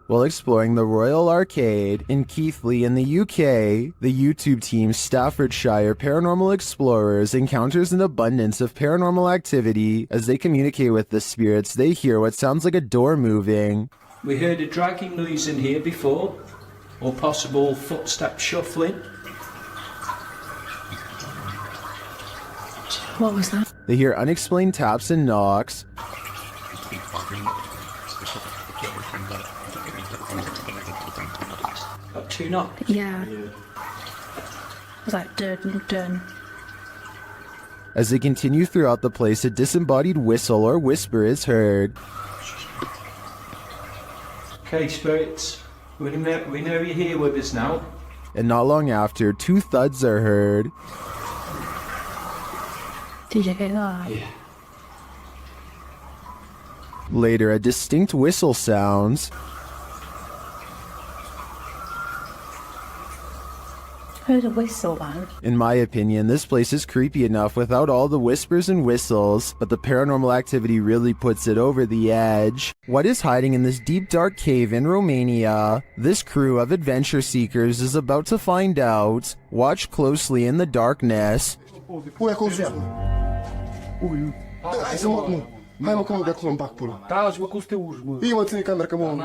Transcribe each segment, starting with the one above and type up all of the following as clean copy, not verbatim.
While exploring the Royal Arcade in Keighley in the UK, the YouTube team Staffordshire Paranormal Explorers encounters an abundance of paranormal activity. As they communicate with the spirits, they hear what sounds like a door moving. We heard a dragging noise in here before, or possible footstep shuffling. What was that? They hear unexplained taps and knocks. Got two knocks? Yeah. It was like dun dun. As they continue throughout the place, a disembodied whistle or whisper is heard. Okay, spirits, we know you're here with us now. And not long after, two thuds are heard. Did you get that? Yeah. Later, a distinct whistle sounds. Heard a whistle, man. In my opinion, this place is creepy enough without all the whispers and whistles, but the paranormal activity really puts it over the edge. What is hiding in this deep dark cave in Romania? This crew of adventure seekers is about to find out. Watch closely in the darkness. Hai mă, că de acolo îmi bag pula. Da, și mă, cum să te urci, mă? Ia mă, ține camera, că mă...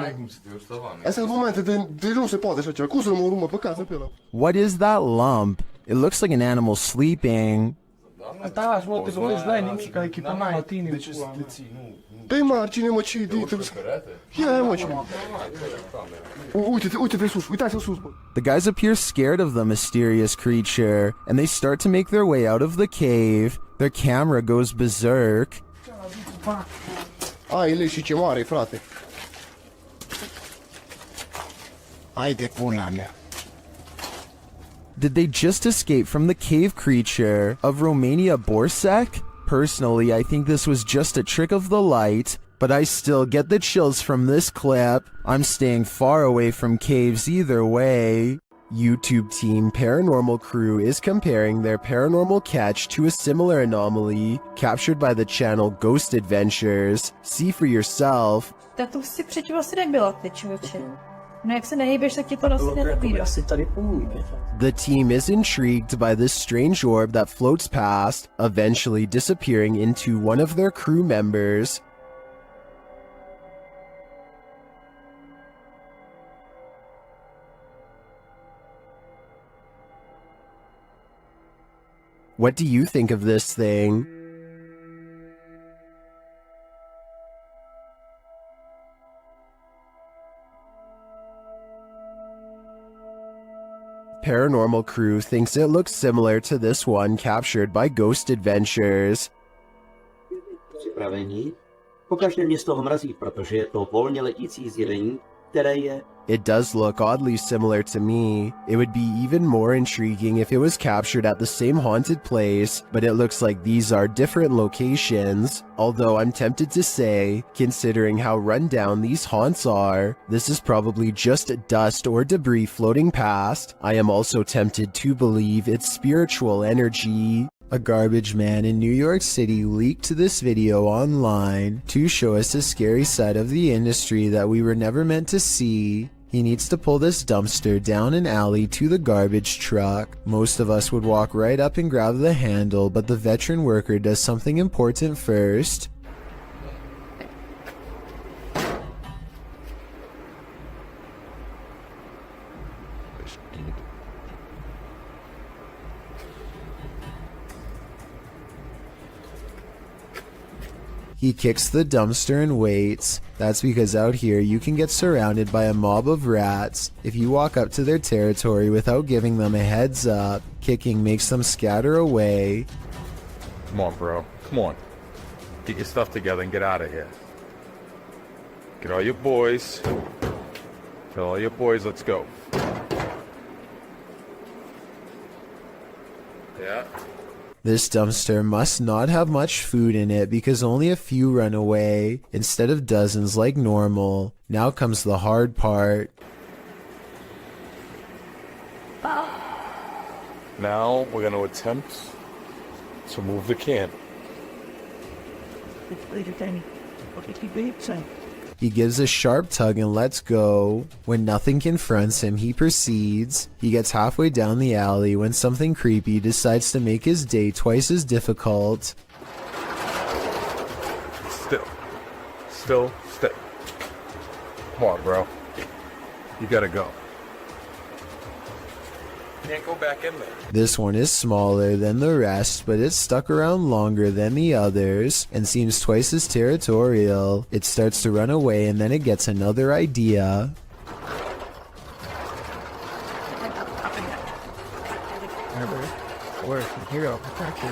Astea sunt momente de nu se poate așa ceva. Cum să nu mă urmă pe casă pe ăla? What is that lump? It looks like an animal sleeping. Da, și mă, te vezi la nimic, ca echipa mea la tine. De ce să le ții? Pe margine, mă, ce idei trebuie să... Ia, mă, ce... Uite-te sus, uitați-l sus, bă. The guys appear scared of the mysterious creature, and they start to make their way out of the cave. Their camera goes berserk. Ai, le și ce mare, frate. Ai de pula mea. Did they just escape from the cave creature of Romania Borsec? Personally, I think this was just a trick of the light, but I still get the chills from this clip. I'm staying far away from caves either way. YouTube team Paranormal Crew is comparing their paranormal catch to a similar anomaly captured by the channel Ghost Adventures. See for yourself. Tak to si předtím asi nebyla, ty člověče. No jak se nehýbeš, tak ti to asi nenabídá. The team is intrigued by this strange orb that floats past, eventually disappearing into one of their crew members. What do you think of this thing? Paranormal Crew thinks it looks similar to this one captured by Ghost Adventures. Připravení. Pokaždé mě z toho mrazí, protože je to volně letící zjevení, které je... It does look oddly similar to me. It would be even more intriguing if it was captured at the same haunted place, but it looks like these are different locations. Although I'm tempted to say, considering how run down these haunts are, this is probably just dust or debris floating past. I am also tempted to believe it's spiritual energy. A garbage man in New York City leaked this video online to show us a scary side of the industry that we were never meant to see. He needs to pull this dumpster down an alley to the garbage truck. Most of us would walk right up and grab the handle, but the veteran worker does something important first. He kicks the dumpster and waits. That's because out here you can get surrounded by a mob of rats. If you walk up to their territory without giving them a heads up, kicking makes them scatter away. Come on, bro. Come on. Get your stuff together and get out of here. Get all your boys. Tell all your boys, let's go. Yeah. This dumpster must not have much food in it because only a few run away, instead of dozens like normal. Now comes the hard part. Now we're going to attempt to move the can. He gives a sharp tug and lets go. When nothing confronts him, he proceeds. He gets halfway down the alley when something creepy decides to make his day twice as difficult. Still. Come on, bro. You gotta go. Can't go back in there. This one is smaller than the rest, but it's stuck around longer than the others and seems twice as territorial. It starts to run away and then it gets another idea. Where? Here you go. Attack you.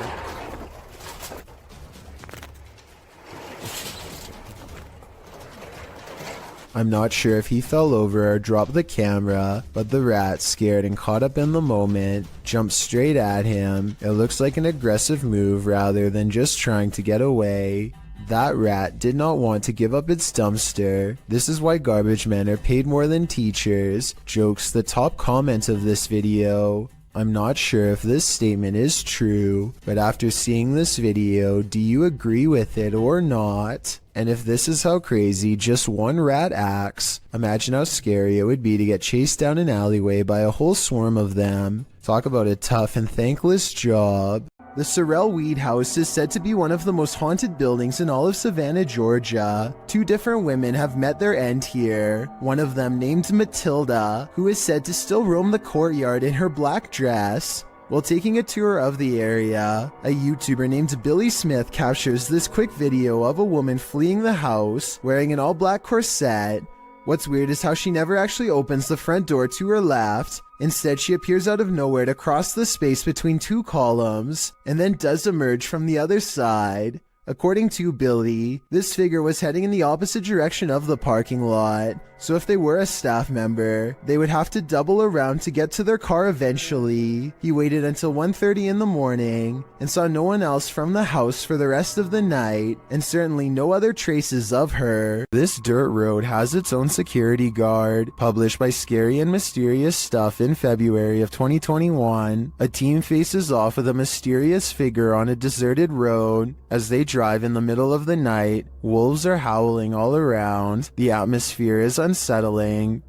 I'm not sure if he fell over or dropped the camera, but the rat, scared and caught up in the moment, jumped straight at him. It looks like an aggressive move rather than just trying to get away. That rat did not want to give up its dumpster. This is why garbage men are paid more than teachers. Jokes the top comment of this video. I'm not sure if this statement is true, but after seeing this video, do you agree with it or not? And if this is how crazy just one rat acts, imagine how scary it would be to get chased down an alleyway by a whole swarm of them. Talk about a tough and thankless job. The Sorrel Weed House is said to be one of the most haunted buildings in all of Savannah, Georgia. 2 different women have met their end here. One of them, named Matilda, who is said to still roam the courtyard in her black dress. While taking a tour of the area, a YouTuber named Billy Smith captures this quick video of a woman fleeing the house wearing an all-black corset. What's weird is how she never actually opens the front door to her left. Instead, she appears out of nowhere to cross the space between 2 columns, and then does emerge from the other side. According to Billy, this figure was heading in the opposite direction of the parking lot, so if they were a staff member, they would have to double around to get to their car eventually. He waited until 1:30 in the morning and saw no one else from the house for the rest of the night, and certainly no other traces of her. This dirt road has its own security guard. Published by Scary and Mysterious Stuff in February of 2021, a team faces off with a mysterious figure on a deserted road. As they drive in the middle of the night, wolves are howling all around. The atmosphere is unsettling.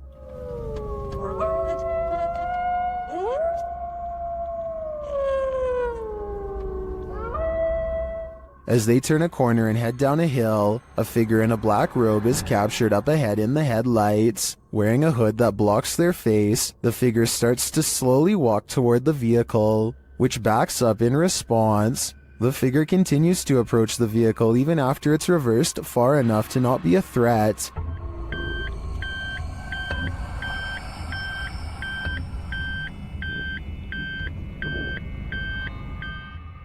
As they turn a corner and head down a hill, a figure in a black robe is captured up ahead in the headlights. Wearing a hood that blocks their face, the figure starts to slowly walk toward the vehicle, which backs up in response. The figure continues to approach the vehicle even after it's reversed far enough to not be a threat.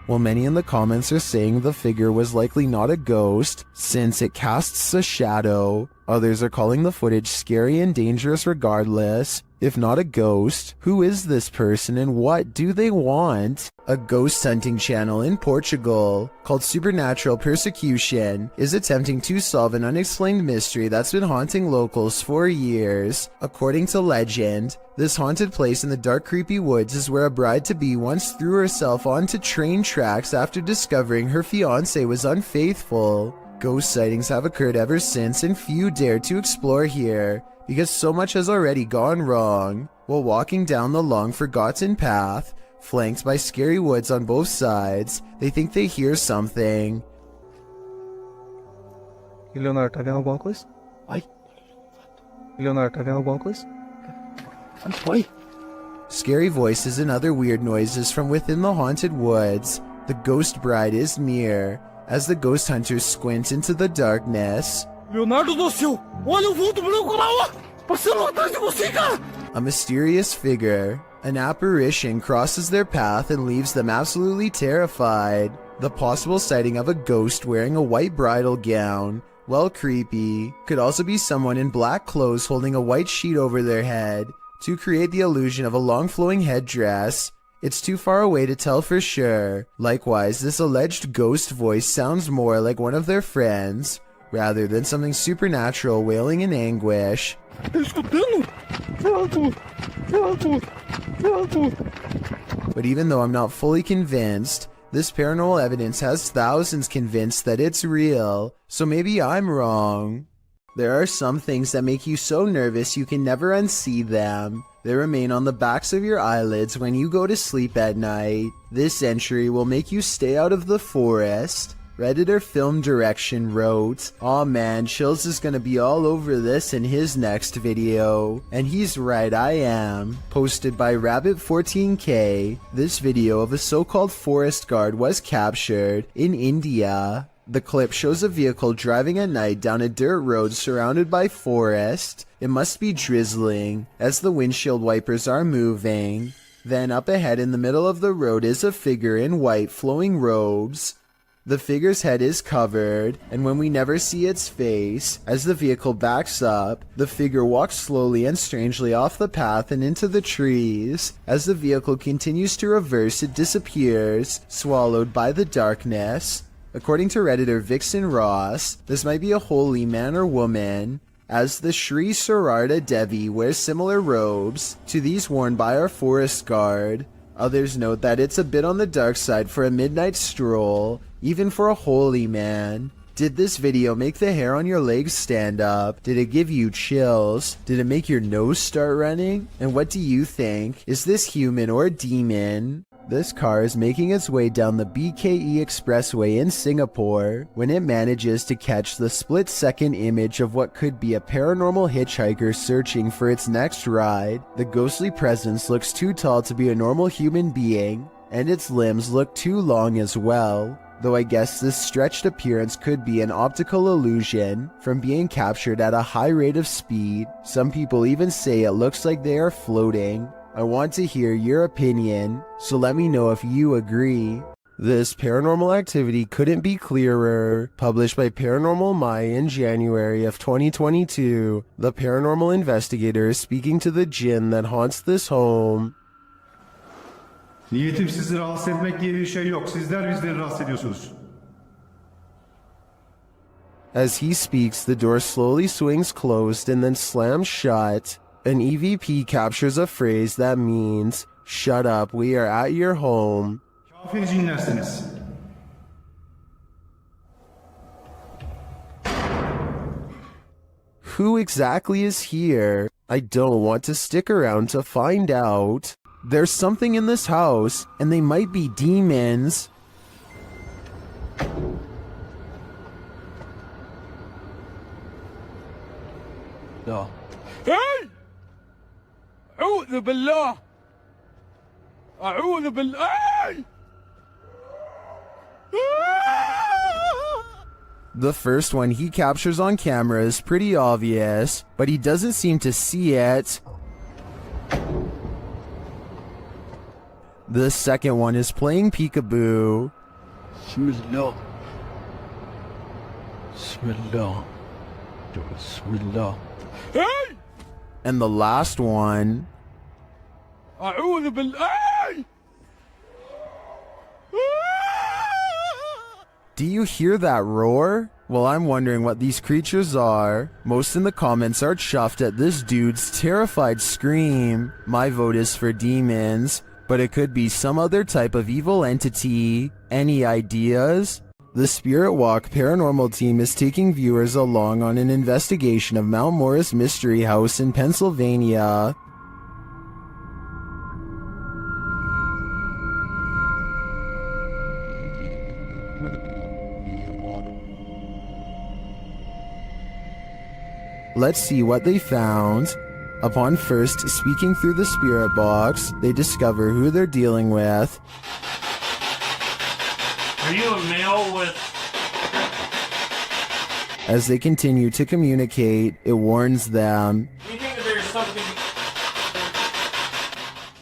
While many in the comments are saying the figure was likely not a ghost, since it casts a shadow, others are calling the footage scary and dangerous regardless. If not a ghost, who is this person and what do they want? A ghost hunting channel in Portugal called Supernatural Persecution is attempting to solve an unexplained mystery that's been haunting locals for years. According to legend, this haunted place in the dark, creepy woods is where a bride-to-be once threw herself onto train tracks after discovering her fiancé was unfaithful. Ghost sightings have occurred ever since, and few dare to explore here because so much has already gone wrong. While walking down the long forgotten path, flanked by scary woods on both sides, they think they hear something. Leonardo, tá vendo alguma coisa? Ai. Leonardo, tá vendo alguma coisa? Ai. Scary voices and other weird noises from within the haunted woods. The ghost bride is near. As the ghost hunters squint into the darkness, Leonardo do céu! Olha o vulto branco lá, ó! Passando atrás de você, cara! a mysterious figure, an apparition, crosses their path and leaves them absolutely terrified. The possible sighting of a ghost wearing a white bridal gown, while creepy, could also be someone in black clothes holding a white sheet over their head to create the illusion of a long flowing headdress. It's too far away to tell for sure. Likewise, this alleged ghost voice sounds more like one of their friends, rather than something supernatural wailing in anguish. But even though I'm not fully convinced, this paranormal evidence has thousands convinced that it's real, so maybe I'm wrong. There are some things that make you so nervous you can never unsee them. They remain on the backs of your eyelids when you go to sleep at night. This entry will make you stay out of the forest. Redditor Film Direction wrote, "Aw man, Chills is gonna be all over this in his next video." And he's right, I am. Posted by Rabbit14k, this video of a so-called forest guard was captured in India. The clip shows a vehicle driving at night down a dirt road surrounded by forest. It must be drizzling, as the windshield wipers are moving. Then up ahead in the middle of the road is a figure in white flowing robes. The figure's head is covered, and when we never see its face, as the vehicle backs up, the figure walks slowly and strangely off the path and into the trees. As the vehicle continues to reverse, it disappears, swallowed by the darkness. According to Redditor Vixen Ross, this might be a holy man or woman, as the Sri Sararda Devi wears similar robes to these worn by our forest guard. Others note that it's a bit on the dark side for a midnight stroll, even for a holy man. Did this video make the hair on your legs stand up? Did it give you chills? Did it make your nose start running? And what do you think? Is this human or demon? This car is making its way down the BKE Expressway in Singapore when it manages to catch the split-second image of what could be a paranormal hitchhiker searching for its next ride. The ghostly presence looks too tall to be a normal human being, and its limbs look too long as well. Though I guess this stretched appearance could be an optical illusion from being captured at a high rate of speed. Some people even say it looks like they are floating. I want to hear your opinion, so let me know if you agree. This paranormal activity couldn't be clearer. Published by Paranormal Mai in January of 2022, the paranormal investigator is speaking to the jinn that haunts this home. Niyetim sizi rahatsız etmek diye bir şey yok. Sizler bizleri rahatsız ediyorsunuz. As he speaks, the door slowly swings closed and then slams shut. An EVP captures a phrase that means, "Shut up, we are at your home." Kafir cinlersiniz. Who exactly is here? I don't want to stick around to find out. There's something in this house, and they might be demons. No. Hey! أعوذ بالله أعوذ بالله. The first one he captures on camera is pretty obvious, but he doesn't seem to see it. The second one is playing peekaboo. Bismillah. Bismillah. Bismillah. Hey! And the last one... أعوذ بالله. Do you hear that roar? Well, I'm wondering what these creatures are. Most in the comments are chuffed at this dude's terrified scream. My vote is for demons, but it could be some other type of evil entity. Any ideas? The Spirit Walk paranormal team is taking viewers along on an investigation of Mount Morris Mystery House in Pennsylvania. Let's see what they found. Upon first speaking through the spirit box, they discover who they're dealing with. Are you a male with... As they continue to communicate, it warns them. Do you think that there's something...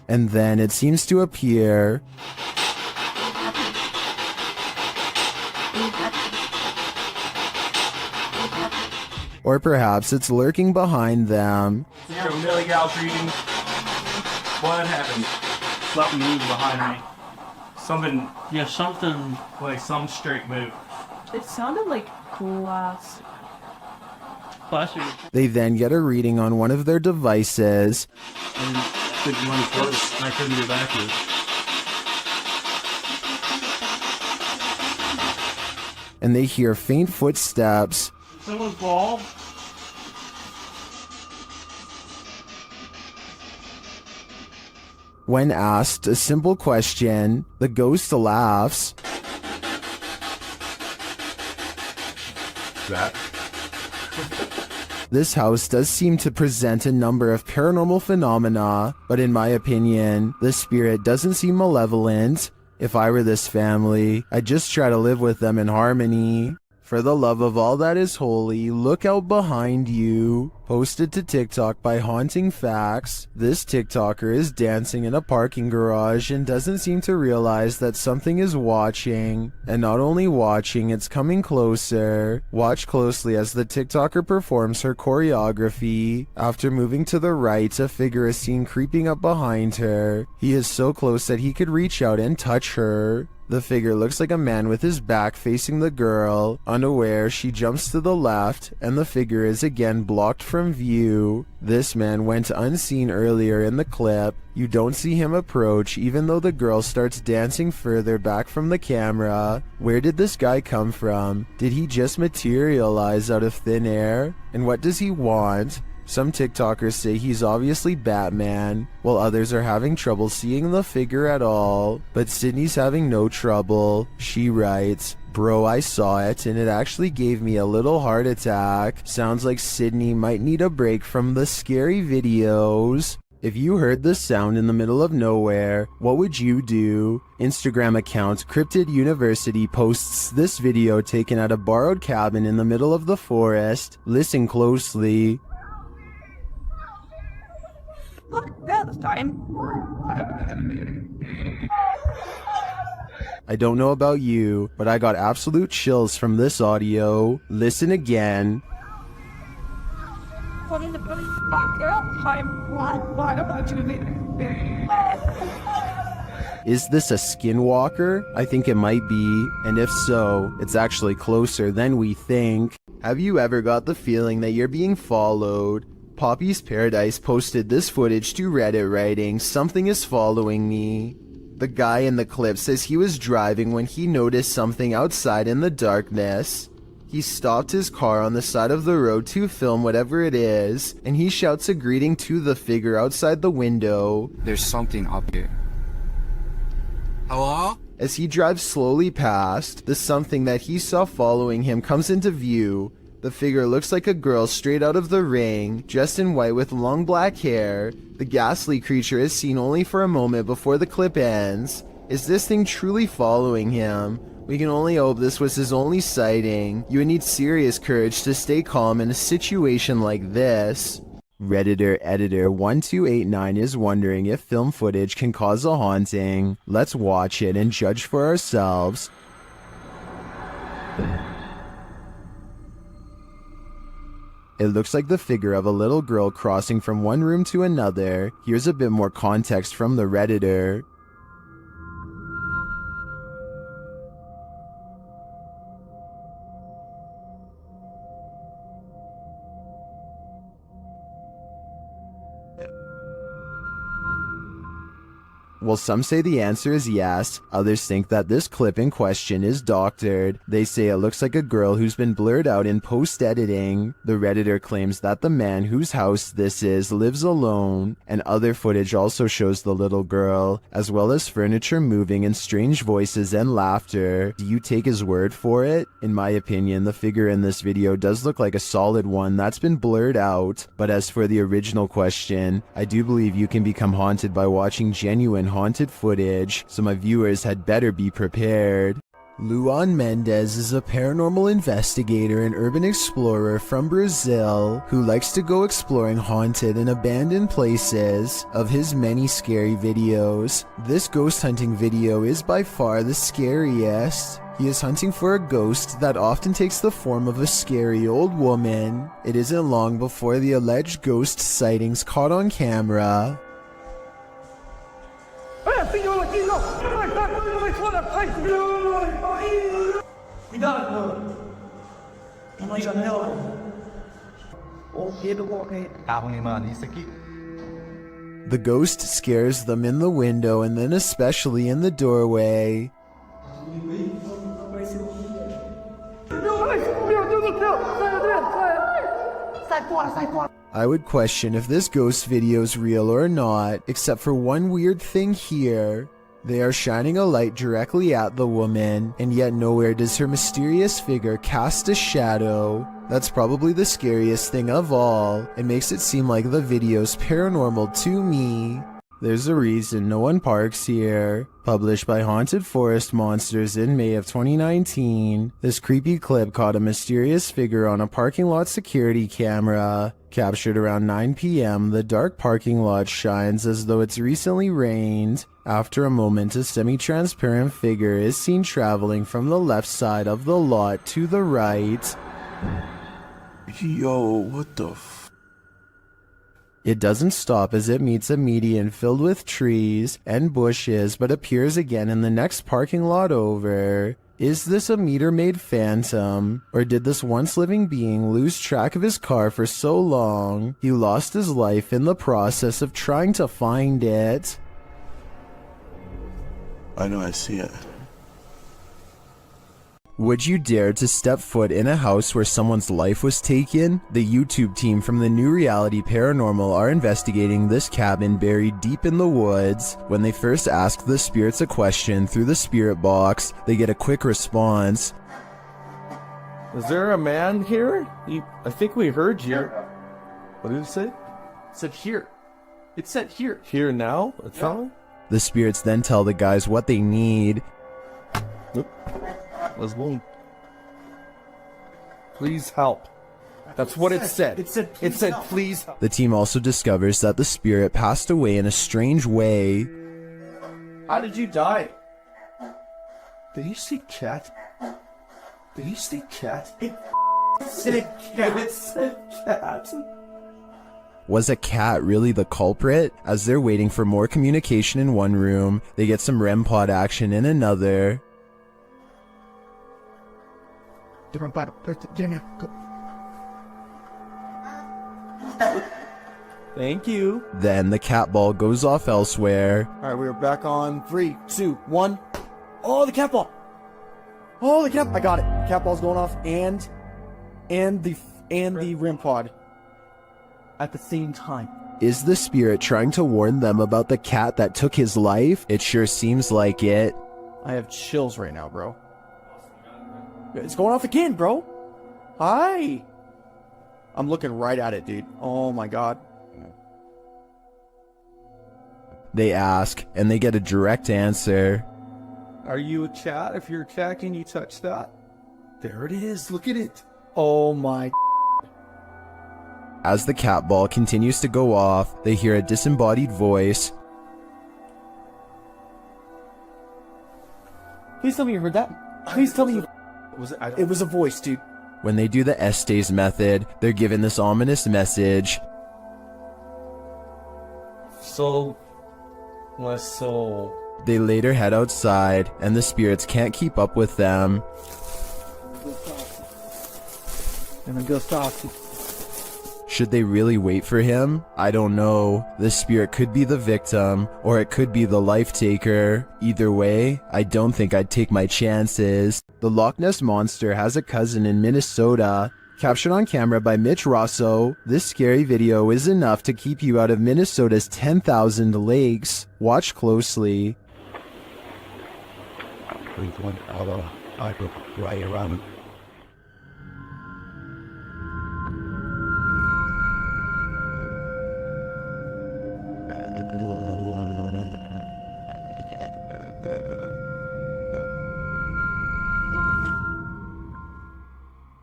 And then it seems to appear. Or perhaps it's lurking behind them. You're a Millie Gal's reading. What happened? Something moved behind me. Something... Yeah, something... Like some straight move. It sounded like glass. Plastic. They then get a reading on one of their devices. And took one close, and I couldn't get back to it. And they hear faint footsteps. Someone fall? When asked a simple question, the ghost laughs. That. This house does seem to present a number of paranormal phenomena, but in my opinion, the spirit doesn't seem malevolent. If I were this family, I'd just try to live with them in harmony. For the love of all that is holy, look out behind you. Posted to TikTok by Haunting Facts, this TikToker is dancing in a parking garage and doesn't seem to realize that something is watching. And not only watching, it's coming closer. Watch closely as the TikToker performs her choreography. After moving to the right, a figure is seen creeping up behind her. He is so close that he could reach out and touch her. The figure looks like a man with his back facing the girl. Unaware, she jumps to the left, and the figure is again blocked from view. This man went unseen earlier in the clip. You don't see him approach, even though the girl starts dancing further back from the camera. Where did this guy come from? Did he just materialize out of thin air? And what does he want? Some TikTokers say he's obviously Batman, while others are having trouble seeing the figure at all. But Sydney's having no trouble. She writes, "Bro, I saw it and it actually gave me a little heart attack. Sounds like Sydney might need a break from the scary videos." If you heard this sound in the middle of nowhere, what would you do? Instagram account Cryptid University posts this video taken at a borrowed cabin in the middle of the forest. Listen closely. This time. I don't know about you, but I got absolute chills from this audio. Listen again. Is this a skinwalker? I think it might be, and if so, it's actually closer than we think. Have you ever got the feeling that you're being followed? Poppy's Paradise posted this footage to Reddit writing, "Something is following me." The guy in the clip says he was driving when he noticed something outside in the darkness. He stopped his car on the side of the road to film whatever it is, and he shouts a greeting to the figure outside the window. "There's something up here." Hello? As he drives slowly past, the something that he saw following him comes into view. The figure looks like a girl straight out of The Ring, dressed in white with long black hair. The ghastly creature is seen only for a moment before the clip ends. Is this thing truly following him? We can only hope this was his only sighting. You would need serious courage to stay calm in a situation like this. Redditor editor 1289 is wondering if film footage can cause a haunting. Let's watch it and judge for ourselves. It looks like the figure of a little girl crossing from one room to another. Here's a bit more context from the Redditor. Well, some say the answer is yes, others think that this clip in question is doctored. They say it looks like a girl who's been blurred out in post-editing. The Redditor claims that the man whose house this is lives alone, and other footage also shows the little girl, as well as furniture moving and strange voices and laughter. Do you take his word for it? In my opinion, the figure in this video does look like a solid one that's been blurred out. But as for the original question, I do believe you can become haunted by watching genuine haunted footage, so my viewers had better be prepared. Luan Mendez is a paranormal investigator and urban explorer from Brazil who likes to go exploring haunted and abandoned places. Of his many scary videos, this ghost hunting video is by far the scariest. He is hunting for a ghost that often takes the form of a scary old woman. It isn't long before the alleged ghost sightings caught on camera. The ghost scares them in the window and then especially in the doorway. I would question if this ghost video's real or not, except for one weird thing here. They are shining a light directly at the woman, and yet nowhere does her mysterious figure cast a shadow. That's probably the scariest thing of all. It makes it seem like the video's paranormal to me. There's a reason no one parks here. Published by Haunted Forest Monsters in May of 2019, this creepy clip caught a mysterious figure on a parking lot security camera. Captured around 9 p.m., the dark parking lot shines as though it's recently rained. After a moment, a semi-transparent figure is seen traveling from the left side of the lot to the right. Yo, what the f... It doesn't stop as it meets a median filled with trees and bushes, but appears again in the next parking lot over. Is this a meter-maid phantom? Or did this once living being lose track of his car for so long, he lost his life in the process of trying to find it? I know, I see it. Would you dare to step foot in a house where someone's life was taken? The YouTube team from the New Reality Paranormal are investigating this cabin buried deep in the woods. When they first ask the spirits a question through the spirit box, they get a quick response. Is there a man here? I think we heard you. What did it say? It said here. It said here. Here now? It's telling? The spirits then tell the guys what they need. Let's go. Please help. That's what it said. It said please help. The team also discovers that the spirit passed away in a strange way. How did you die? Did you see cat? Did you see cat? It said cat. It said cat. Was a cat really the culprit? As they're waiting for more communication in one room, they get some REM pod action in another. Thank you. Then the cat ball goes off elsewhere. Alright, we're back on 3, 2, 1. Oh, the cat ball! Oh, the cat! I got it. Cat ball's going off, and the REM pod at the same time. Is the spirit trying to warn them about the cat that took his life? It sure seems like it. I have chills right now, bro. It's going off again, bro. Hi. I'm looking right at it, dude. Oh my god. They ask, and they get a direct answer. Are you a cat? If you're a cat, can you touch that? There it is. Look at it. Oh my. As the cat ball continues to go off, they hear a disembodied voice. Please tell me you heard that. Please tell me you... It was a voice, dude. When they do the Estes method, they're given this ominous message. So... my soul... They later head outside, and the spirits can't keep up with them. And go stop. Should they really wait for him? I don't know. The spirit could be the victim, or it could be the life taker. Either way, I don't think I'd take my chances. The Loch Ness Monster has a cousin in Minnesota. Captured on camera by Mitch Rosso, this scary video is enough to keep you out of Minnesota's 10,000 lakes. Watch closely. Right around.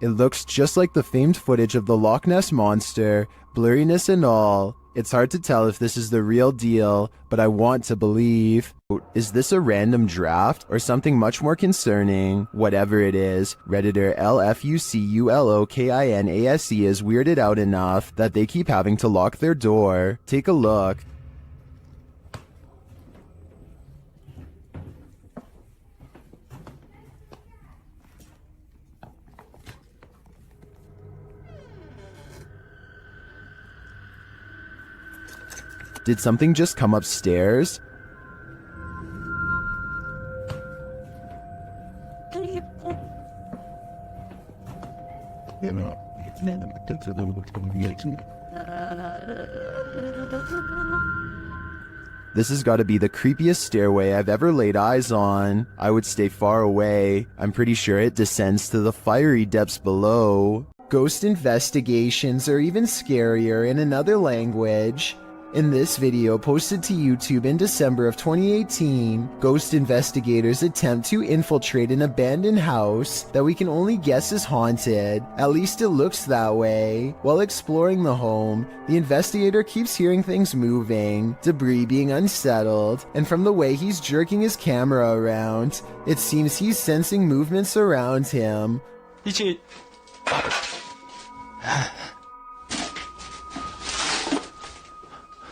It looks just like the famed footage of the Loch Ness Monster, blurriness and all. It's hard to tell if this is the real deal, but I want to believe. Is this a random draft or something much more concerning? Whatever it is, Redditor LFUCULOKINASE is weirded out enough that they keep having to lock their door. Take a look. Did something just come upstairs? This has got to be the creepiest stairway I've ever laid eyes on. I would stay far away. I'm pretty sure it descends to the fiery depths below. Ghost investigations are even scarier in another language. In this video posted to YouTube in December of 2018, ghost investigators attempt to infiltrate an abandoned house that we can only guess is haunted. At least it looks that way. While exploring the home, the investigator keeps hearing things moving, debris being unsettled, and from the way he's jerking his camera around, it seems he's sensing movements around him.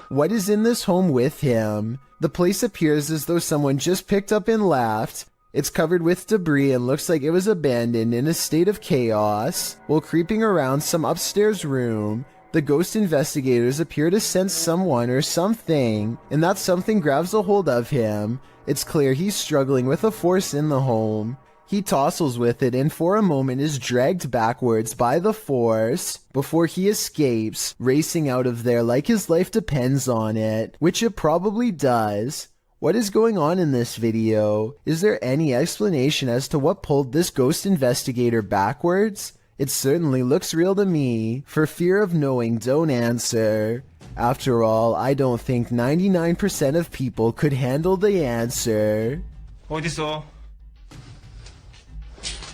What is in this home with him? The place appears as though someone just picked up and left. It's covered with debris and looks like it was abandoned in a state of chaos. While creeping around some upstairs room, the ghost investigators appear to sense someone or something, and that something grabs a hold of him. It's clear he's struggling with a force in the home. He tussles with it and for a moment is dragged backwards by the force before he escapes, racing out of there like his life depends on it, which it probably does. What is going on in this video? Is there any explanation as to what pulled this ghost investigator backwards? It certainly looks real to me. For fear of knowing, don't answer. After all, I don't think 99% of people could handle the answer. 어딨어?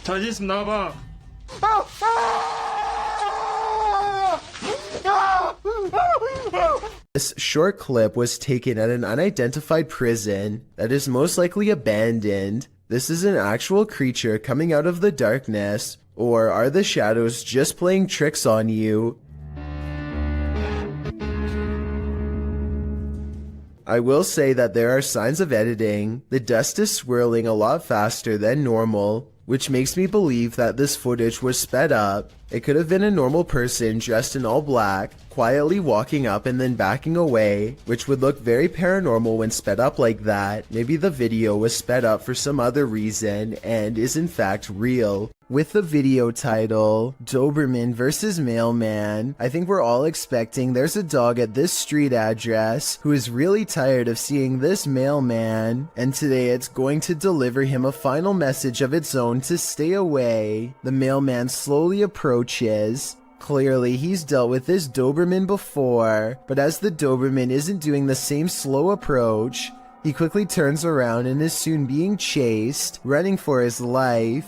자신 있으면 나와봐. This short clip was taken at an unidentified prison that is most likely abandoned. This is an actual creature coming out of the darkness, or are the shadows just playing tricks on you? I will say that there are signs of editing. The dust is swirling a lot faster than normal, which makes me believe that this footage was sped up. It could have been a normal person dressed in all black, quietly walking up and then backing away, which would look very paranormal when sped up like that. Maybe the video was sped up for some other reason and is in fact real. With the video title, Doberman vs. Mailman, I think we're all expecting there's a dog at this street address who is really tired of seeing this mailman, and today it's going to deliver him a final message of its own to stay away. The mailman slowly approaches. Clearly, he's dealt with this Doberman before, but as the Doberman isn't doing the same slow approach, he quickly turns around and is soon being chased, running for his life.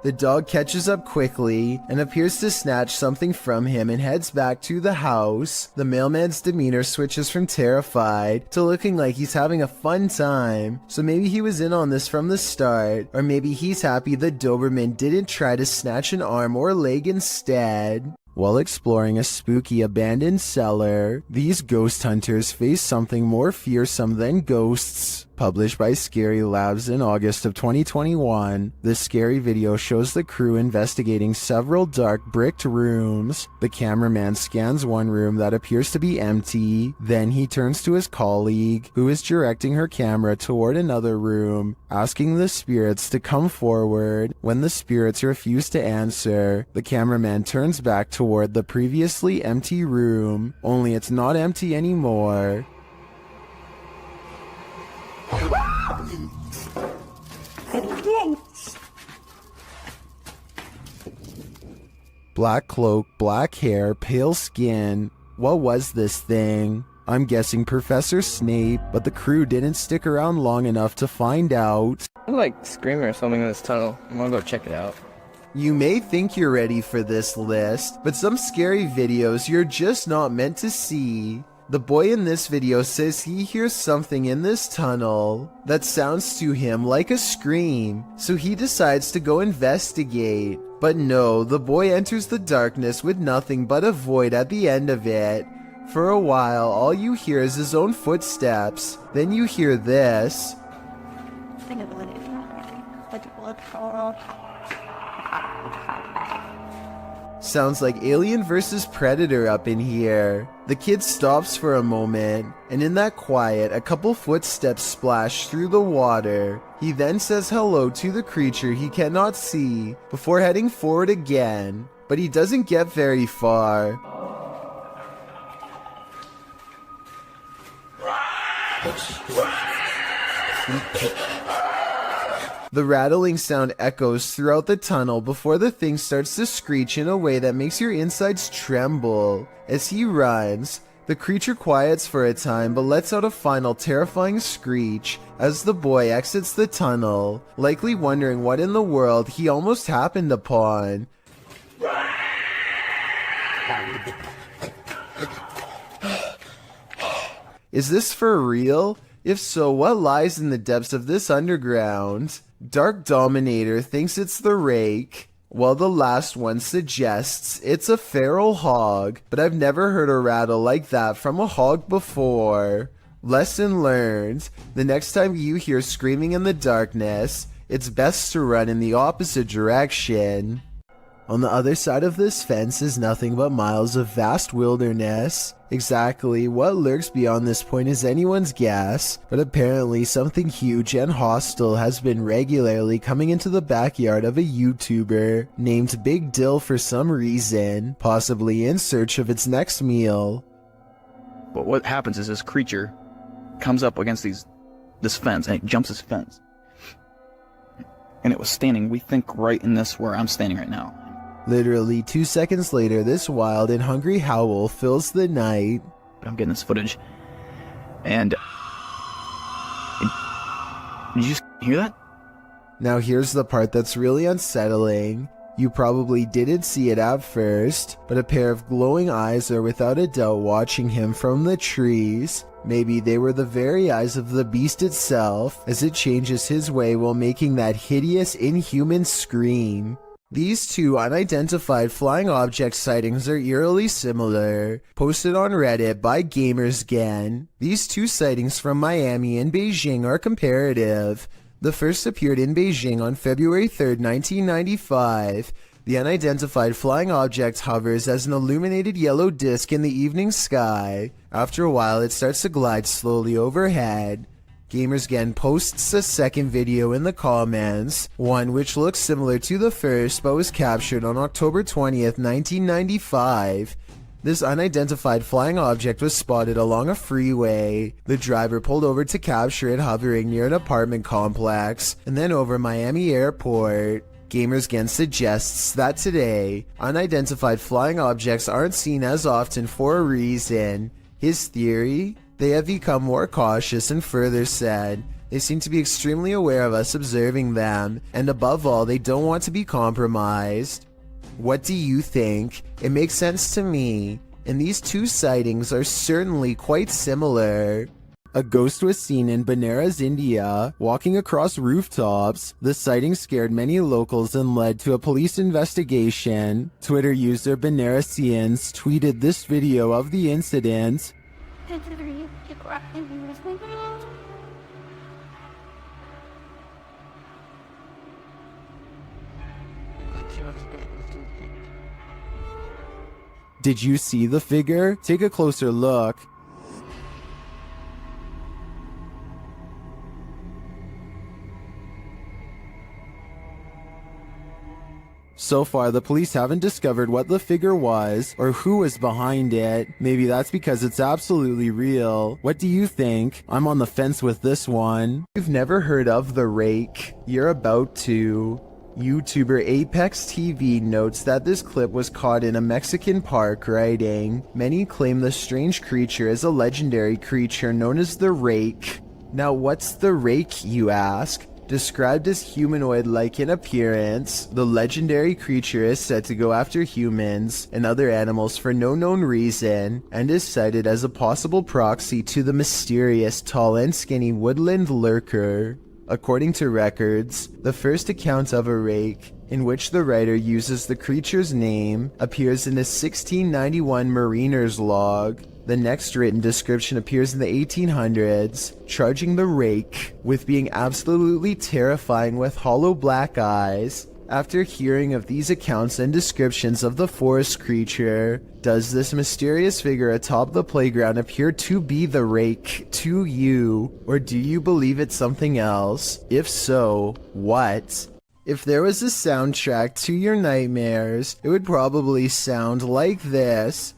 The dog catches up quickly and appears to snatch something from him and heads back to the house. The mailman's demeanor switches from terrified to looking like he's having a fun time. So maybe he was in on this from the start, or maybe he's happy the Doberman didn't try to snatch an arm or leg instead. While exploring a spooky abandoned cellar, these ghost hunters face something more fearsome than ghosts. Published by Scary Labs in August of 2021, this scary video shows the crew investigating several dark bricked rooms. The cameraman scans one room that appears to be empty, then he turns to his colleague, who is directing her camera toward another room, asking the spirits to come forward. When the spirits refuse to answer, the cameraman turns back toward the previously empty room, only it's not empty anymore. Black cloak, black hair, pale skin. What was this thing? I'm guessing Professor Snape, but the crew didn't stick around long enough to find out. I look like screaming or something in this tunnel. I'm gonna go check it out. You may think you're ready for this list, but some scary videos you're just not meant to see. The boy in this video says he hears something in this tunnel that sounds to him like a scream, so he decides to go investigate. But no, the boy enters the darkness with nothing but a void at the end of it. For a while, all you hear is his own footsteps. Then you hear this. Sounds like Alien vs. Predator up in here. The kid stops for a moment, and in that quiet, a couple footsteps splash through the water. He then says hello to the creature he cannot see, before heading forward again, but he doesn't get very far. The rattling sound echoes throughout the tunnel before the thing starts to screech in a way that makes your insides tremble. As he runs, the creature quiets for a time but lets out a final terrifying screech as the boy exits the tunnel, likely wondering what in the world he almost happened upon. Is this for real? If so, what lies in the depths of this underground? Dark Dominator thinks it's the Rake, while the last one suggests it's a feral hog, but I've never heard a rattle like that from a hog before. Lesson learned: the next time you hear screaming in the darkness, it's best to run in the opposite direction. On the other side of this fence is nothing but miles of vast wilderness. Exactly what lurks beyond this point is anyone's guess, but apparently something huge and hostile has been regularly coming into the backyard of a YouTuber named Big Dill for some reason, possibly in search of its next meal. But what happens is this creature comes up against this fence, and it jumps this fence. And it was standing, we think, right in this where I'm standing right now. Literally 2 seconds later, this wild and hungry howl fills the night. I'm getting this footage, and did you hear that? Now here's the part that's really unsettling. You probably didn't see it at first, but a pair of glowing eyes are without a doubt watching him from the trees. Maybe they were the very eyes of the beast itself, as it changes his way while making that hideous, inhuman scream. These two unidentified flying object sightings are eerily similar, posted on Reddit by GamersGen. These two sightings from Miami and Beijing are comparative. The first appeared in Beijing on February 3rd, 1995. The unidentified flying object hovers as an illuminated yellow disc in the evening sky. After a while, it starts to glide slowly overhead. GamersGen posts a second video in the comments, one which looks similar to the first but was captured on October 20th, 1995. This unidentified flying object was spotted along a freeway. The driver pulled over to capture it hovering near an apartment complex and then over Miami Airport. GamersGen suggests that today, unidentified flying objects aren't seen as often for a reason. His theory? They have become more cautious, and further said, they seem to be extremely aware of us observing them, and above all, they don't want to be compromised. What do you think? It makes sense to me, and these two sightings are certainly quite similar. A ghost was seen in Benares, India, walking across rooftops. The sighting scared many locals and led to a police investigation. Twitter user Benaresians tweeted this video of the incident. Did you see the figure? Take a closer look. So far, the police haven't discovered what the figure was or who was behind it. Maybe that's because it's absolutely real. What do you think? I'm on the fence with this one. You've never heard of the Rake? You're about to. YouTuber Apex TV notes that this clip was caught in a Mexican park, writing, "Many claim the strange creature is a legendary creature known as the Rake." Now what's the Rake, you ask? Described as humanoid-like in appearance, the legendary creature is said to go after humans and other animals for no known reason, and is cited as a possible proxy to the mysterious tall and skinny woodland lurker. According to records, the first account of a Rake, in which the writer uses the creature's name, appears in a 1691 mariner's log. The next written description appears in the 1800s, charging the Rake with being absolutely terrifying with hollow black eyes. After hearing of these accounts and descriptions of the forest creature, does this mysterious figure atop the playground appear to be the Rake to you, or do you believe it's something else? If so, what? If there was a soundtrack to your nightmares, it would probably sound like this.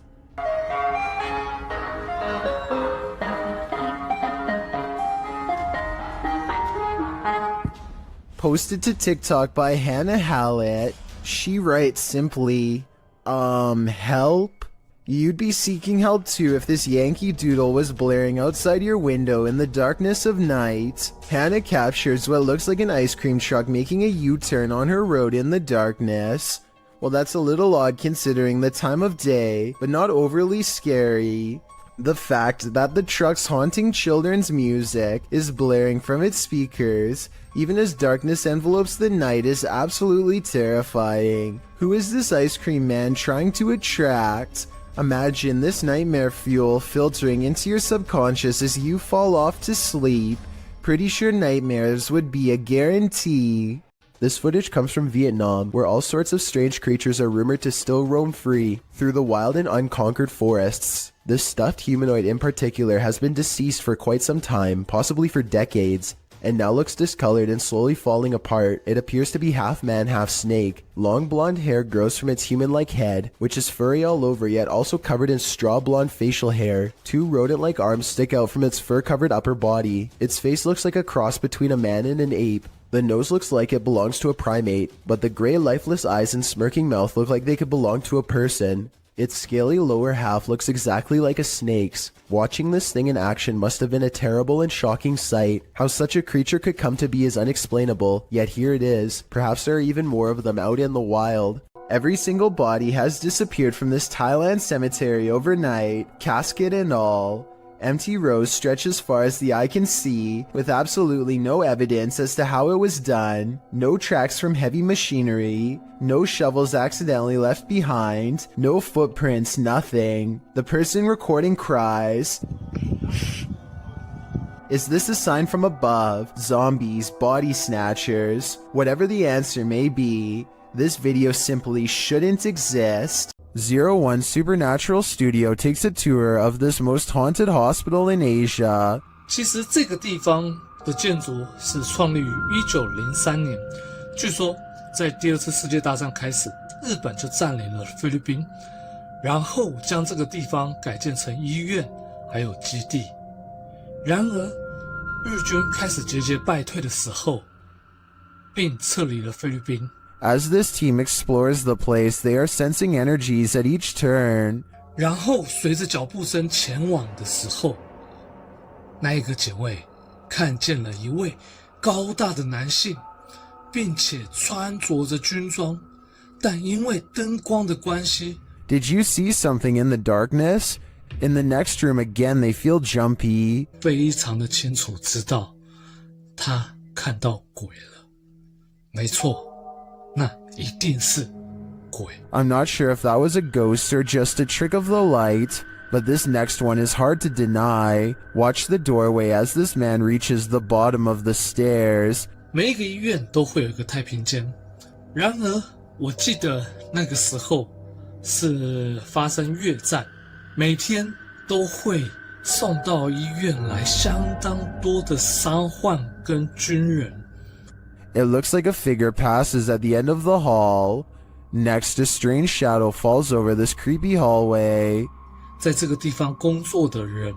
Posted to TikTok by Hannah Hallett. She writes simply, help? You'd be seeking help too if this Yankee Doodle was blaring outside your window in the darkness of night. Hannah captures what looks like an ice cream truck making a U-turn on her road in the darkness. Well, that's a little odd considering the time of day, but not overly scary. The fact that the truck's haunting children's music is blaring from its speakers, even as darkness envelopes the night, is absolutely terrifying. Who is this ice cream man trying to attract? Imagine this nightmare fuel filtering into your subconscious as you fall off to sleep. Pretty sure nightmares would be a guarantee. This footage comes from Vietnam, where all sorts of strange creatures are rumored to still roam free through the wild and unconquered forests. This stuffed humanoid in particular has been deceased for quite some time, possibly for decades, and now looks discolored and slowly falling apart. It appears to be half man, half snake. Long blonde hair grows from its human-like head, which is furry all over yet also covered in straw blonde facial hair. Two rodent-like arms stick out from its fur-covered upper body. Its face looks like a cross between a man and an ape. The nose looks like it belongs to a primate, but the gray lifeless eyes and smirking mouth look like they could belong to a person. Its scaly lower half looks exactly like a snake's. Watching this thing in action must have been a terrible and shocking sight. How such a creature could come to be is unexplainable, yet here it is. Perhaps there are even more of them out in the wild. Every single body has disappeared from this Thailand cemetery overnight, casket and all. Empty rows stretch as far as the eye can see, with absolutely no evidence as to how it was done, no tracks from heavy machinery, no shovels accidentally left behind, no footprints, nothing. The person recording cries. Is this a sign from above? Zombies, body snatchers? Whatever the answer may be, this video simply shouldn't exist. 01 Supernatural Studio takes a tour of this most haunted hospital in Asia. 其实这个地方的建筑是创立于1903年，据说在第二次世界大战开始，日本就占领了菲律宾，然后将这个地方改建成医院还有基地。然而，日军开始节节败退的时候，并撤离了菲律宾。As this team explores the place, they are sensing energies at each turn. 然后随着脚步声前往的时候，那一个警卫看见了一位高大的男性，并且穿着着军装，但因为灯光的关系 Did you see something in the darkness? In the next room again, they feel jumpy. 非常的清楚知道他看到鬼了。没错，那一定是鬼。 I'm not sure if that was a ghost or just a trick of the light, but this next one is hard to deny. Watch the doorway as this man reaches the bottom of the stairs. 每一个医院都会有一个太平间，然而我记得那个时候是发生越战，每天都会送到医院来相当多的伤患跟军人。 It looks like a figure passes at the end of the hall. Next, a strange shadow falls over this creepy hallway. 在这个地方工作的人，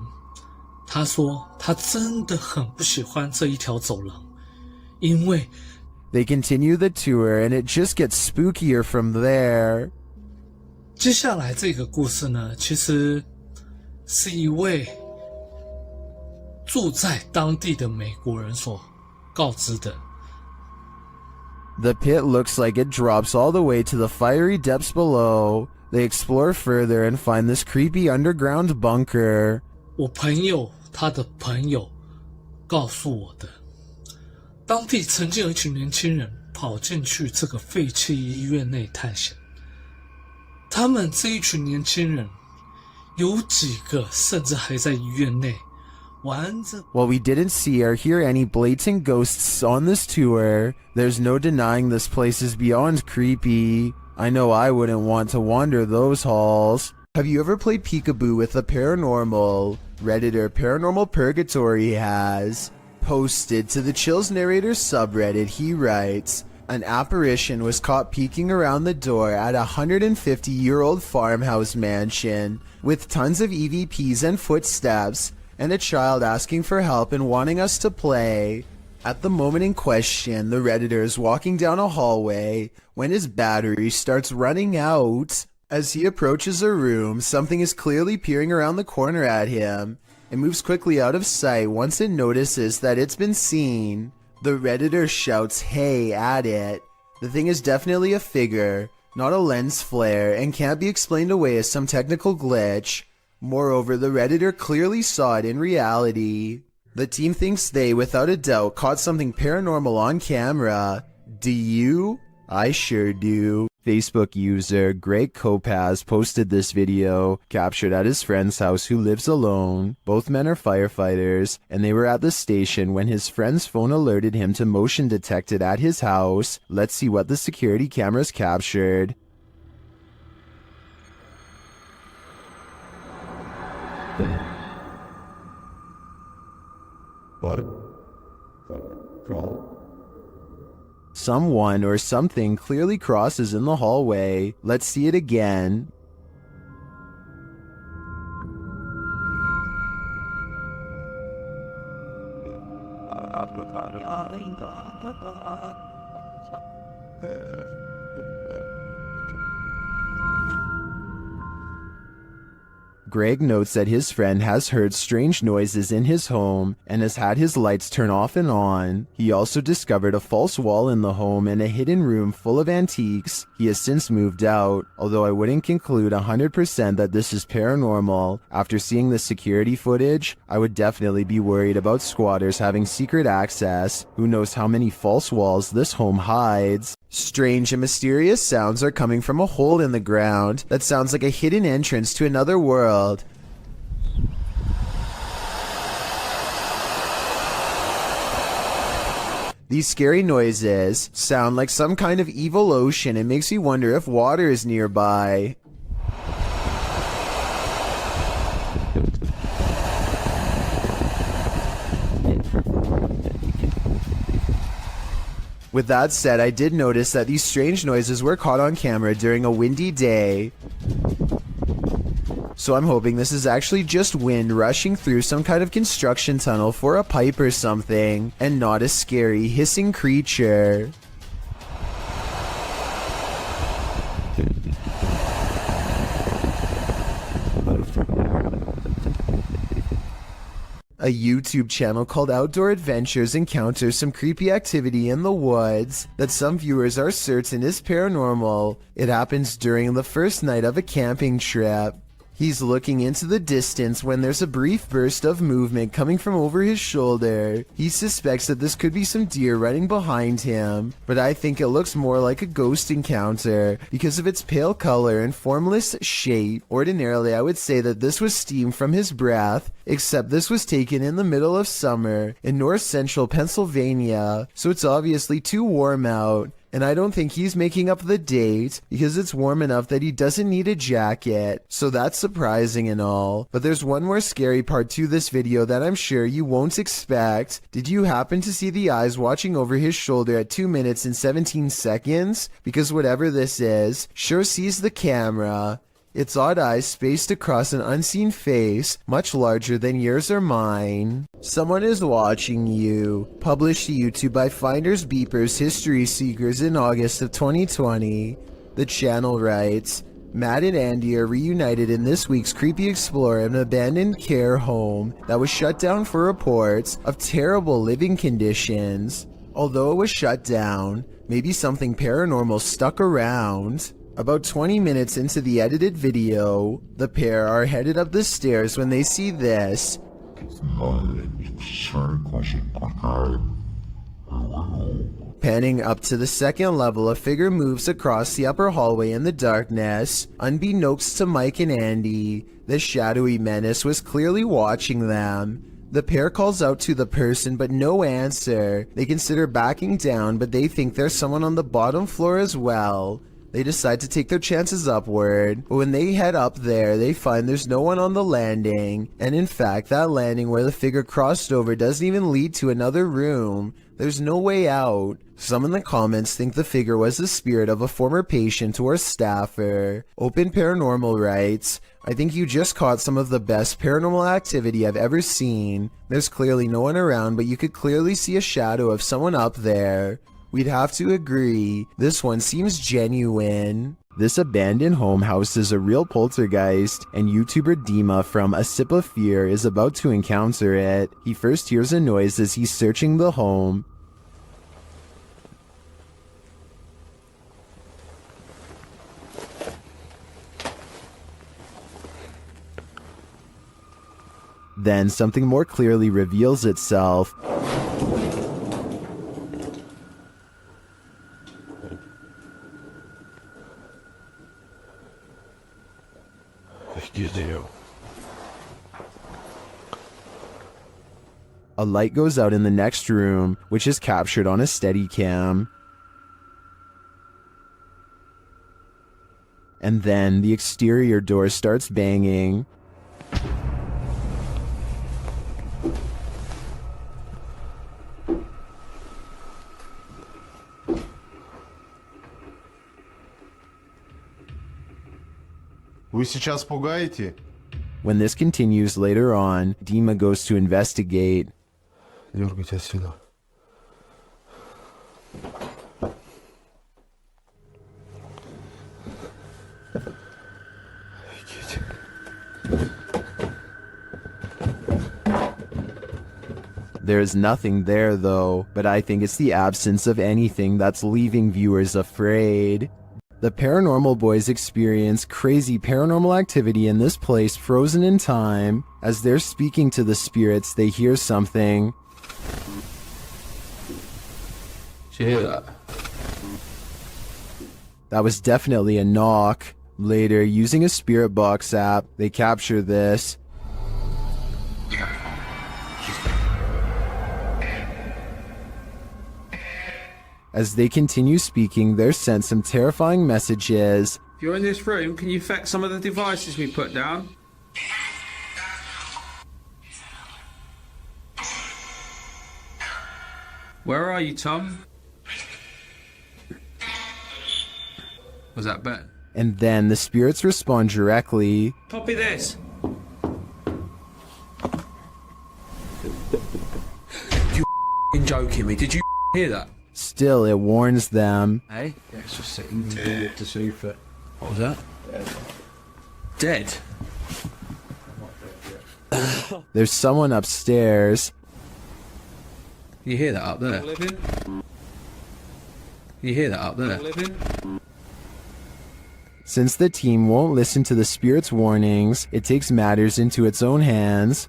他说他真的很不喜欢这一条走廊，因为 They continue the tour and it just gets spookier from there. 接下来这个故事呢，其实是一位住在当地的美国人所告知的。 The pit looks like it drops all the way to the fiery depths below. They explore further and find this creepy underground bunker. 我朋友他的朋友告诉我的，当地曾经有一群年轻人跑进去这个废弃医院内探险。他们这一群年轻人，有几个甚至还在医院内玩着。 While we didn't see or hear any blatant ghosts on this tour, there's no denying this place is beyond creepy. I know I wouldn't want to wander those halls. Have you ever played peekaboo with the paranormal? Redditor Paranormal Purgatory has. Posted to the Chills Narrator subreddit, he writes, an apparition was caught peeking around the door at a 150-year-old farmhouse mansion with tons of EVPs and footsteps, and a child asking for help and wanting us to play. At the moment in question, the Redditor is walking down a hallway when his battery starts running out. As he approaches a room, something is clearly peering around the corner at him. It moves quickly out of sight once it notices that it's been seen. The Redditor shouts "hey" at it. The thing is definitely a figure, not a lens flare, and can't be explained away as some technical glitch. Moreover, the Redditor clearly saw it in reality. The team thinks they, without a doubt, caught something paranormal on camera. Do you? I sure do. Facebook user Greg Kopaz posted this video, captured at his friend's house who lives alone. Both men are firefighters, and they were at the station when his friend's phone alerted him to motion detected at his house. Let's see what the security cameras captured. Someone or something clearly crosses in the hallway. Let's see it again. Greg notes that his friend has heard strange noises in his home and has had his lights turn off and on. He also discovered a false wall in the home and a hidden room full of antiques. He has since moved out, although I wouldn't conclude 100% that this is paranormal. After seeing the security footage, I would definitely be worried about squatters having secret access. Who knows how many false walls this home hides. Strange and mysterious sounds are coming from a hole in the ground that sounds like a hidden entrance to another world. These scary noises sound like some kind of evil ocean. It makes me wonder if water is nearby. With that said, I did notice that these strange noises were caught on camera during a windy day. So I'm hoping this is actually just wind rushing through some kind of construction tunnel for a pipe or something, and not a scary hissing creature. A YouTube channel called Outdoor Adventures encounters some creepy activity in the woods that some viewers are certain is paranormal. It happens during the first night of a camping trip. He's looking into the distance when there's a brief burst of movement coming from over his shoulder. He suspects that this could be some deer running behind him, but I think it looks more like a ghost encounter because of its pale color and formless shape. Ordinarily, I would say that this was steam from his breath, except this was taken in the middle of summer in north central Pennsylvania, so it's obviously too warm out. And I don't think he's making up the date because it's warm enough that he doesn't need a jacket. So that's surprising and all. But there's one more scary part to this video that I'm sure you won't expect. Did you happen to see the eyes watching over his shoulder at 2 minutes and 17 seconds? Because whatever this is, sure sees the camera. Its odd eyes spaced across an unseen face, much larger than yours or mine. Someone is watching you. Published to YouTube by Finders Beepers History Seekers in August of 2020. The channel writes, Matt and Andy are reunited in this week's Creepy Explorer of an abandoned care home that was shut down for reports of terrible living conditions. Although it was shut down, maybe something paranormal stuck around. About 20 minutes into the edited video, the pair are headed up the stairs when they see this. Panning up to the second level, a figure moves across the upper hallway in the darkness. Unbeknownst to Mike and Andy, the shadowy menace was clearly watching them. The pair calls out to the person, but no answer. They consider backing down, but they think there's someone on the bottom floor as well. They decide to take their chances upward, but when they head up there, they find there's no one on the landing, and in fact, that landing where the figure crossed over doesn't even lead to another room. There's no way out. Some in the comments think the figure was the spirit of a former patient or staffer. Open Paranormal writes, I think you just caught some of the best paranormal activity I've ever seen. There's clearly no one around, but you could clearly see a shadow of someone up there. We'd have to agree, this one seems genuine. This abandoned home houses a real poltergeist, and YouTuber Dima from A Sip of Fear is about to encounter it. He first hears a noise as he's searching the home. Then something more clearly reveals itself. A light goes out in the next room, which is captured on a Steadicam. And then the exterior door starts banging. Вы сейчас пугаете? When this continues later on, Dima goes to investigate. Дергайте отсюда. There is nothing there though, but I think it's the absence of anything that's leaving viewers afraid. The Paranormal Boys experience crazy paranormal activity in this place frozen in time. As they're speaking to the spirits, they hear something. Did you hear that? That was definitely a knock. Later, using a spirit box app, they capture this. As they continue speaking, they're sent some terrifying messages. If you're in this room, can you affect some of the devices we put down? Where are you, Tom? Was that Ben? And then the spirits respond directly. Copy this. You joking me? Did you hear that? Still, it warns them. Hey? Yeah, it's just sitting to see if it... What was that? Dead. There's someone upstairs. You hear that up there? You hear that up there? Since the team won't listen to the spirit's warnings, it takes matters into its own hands.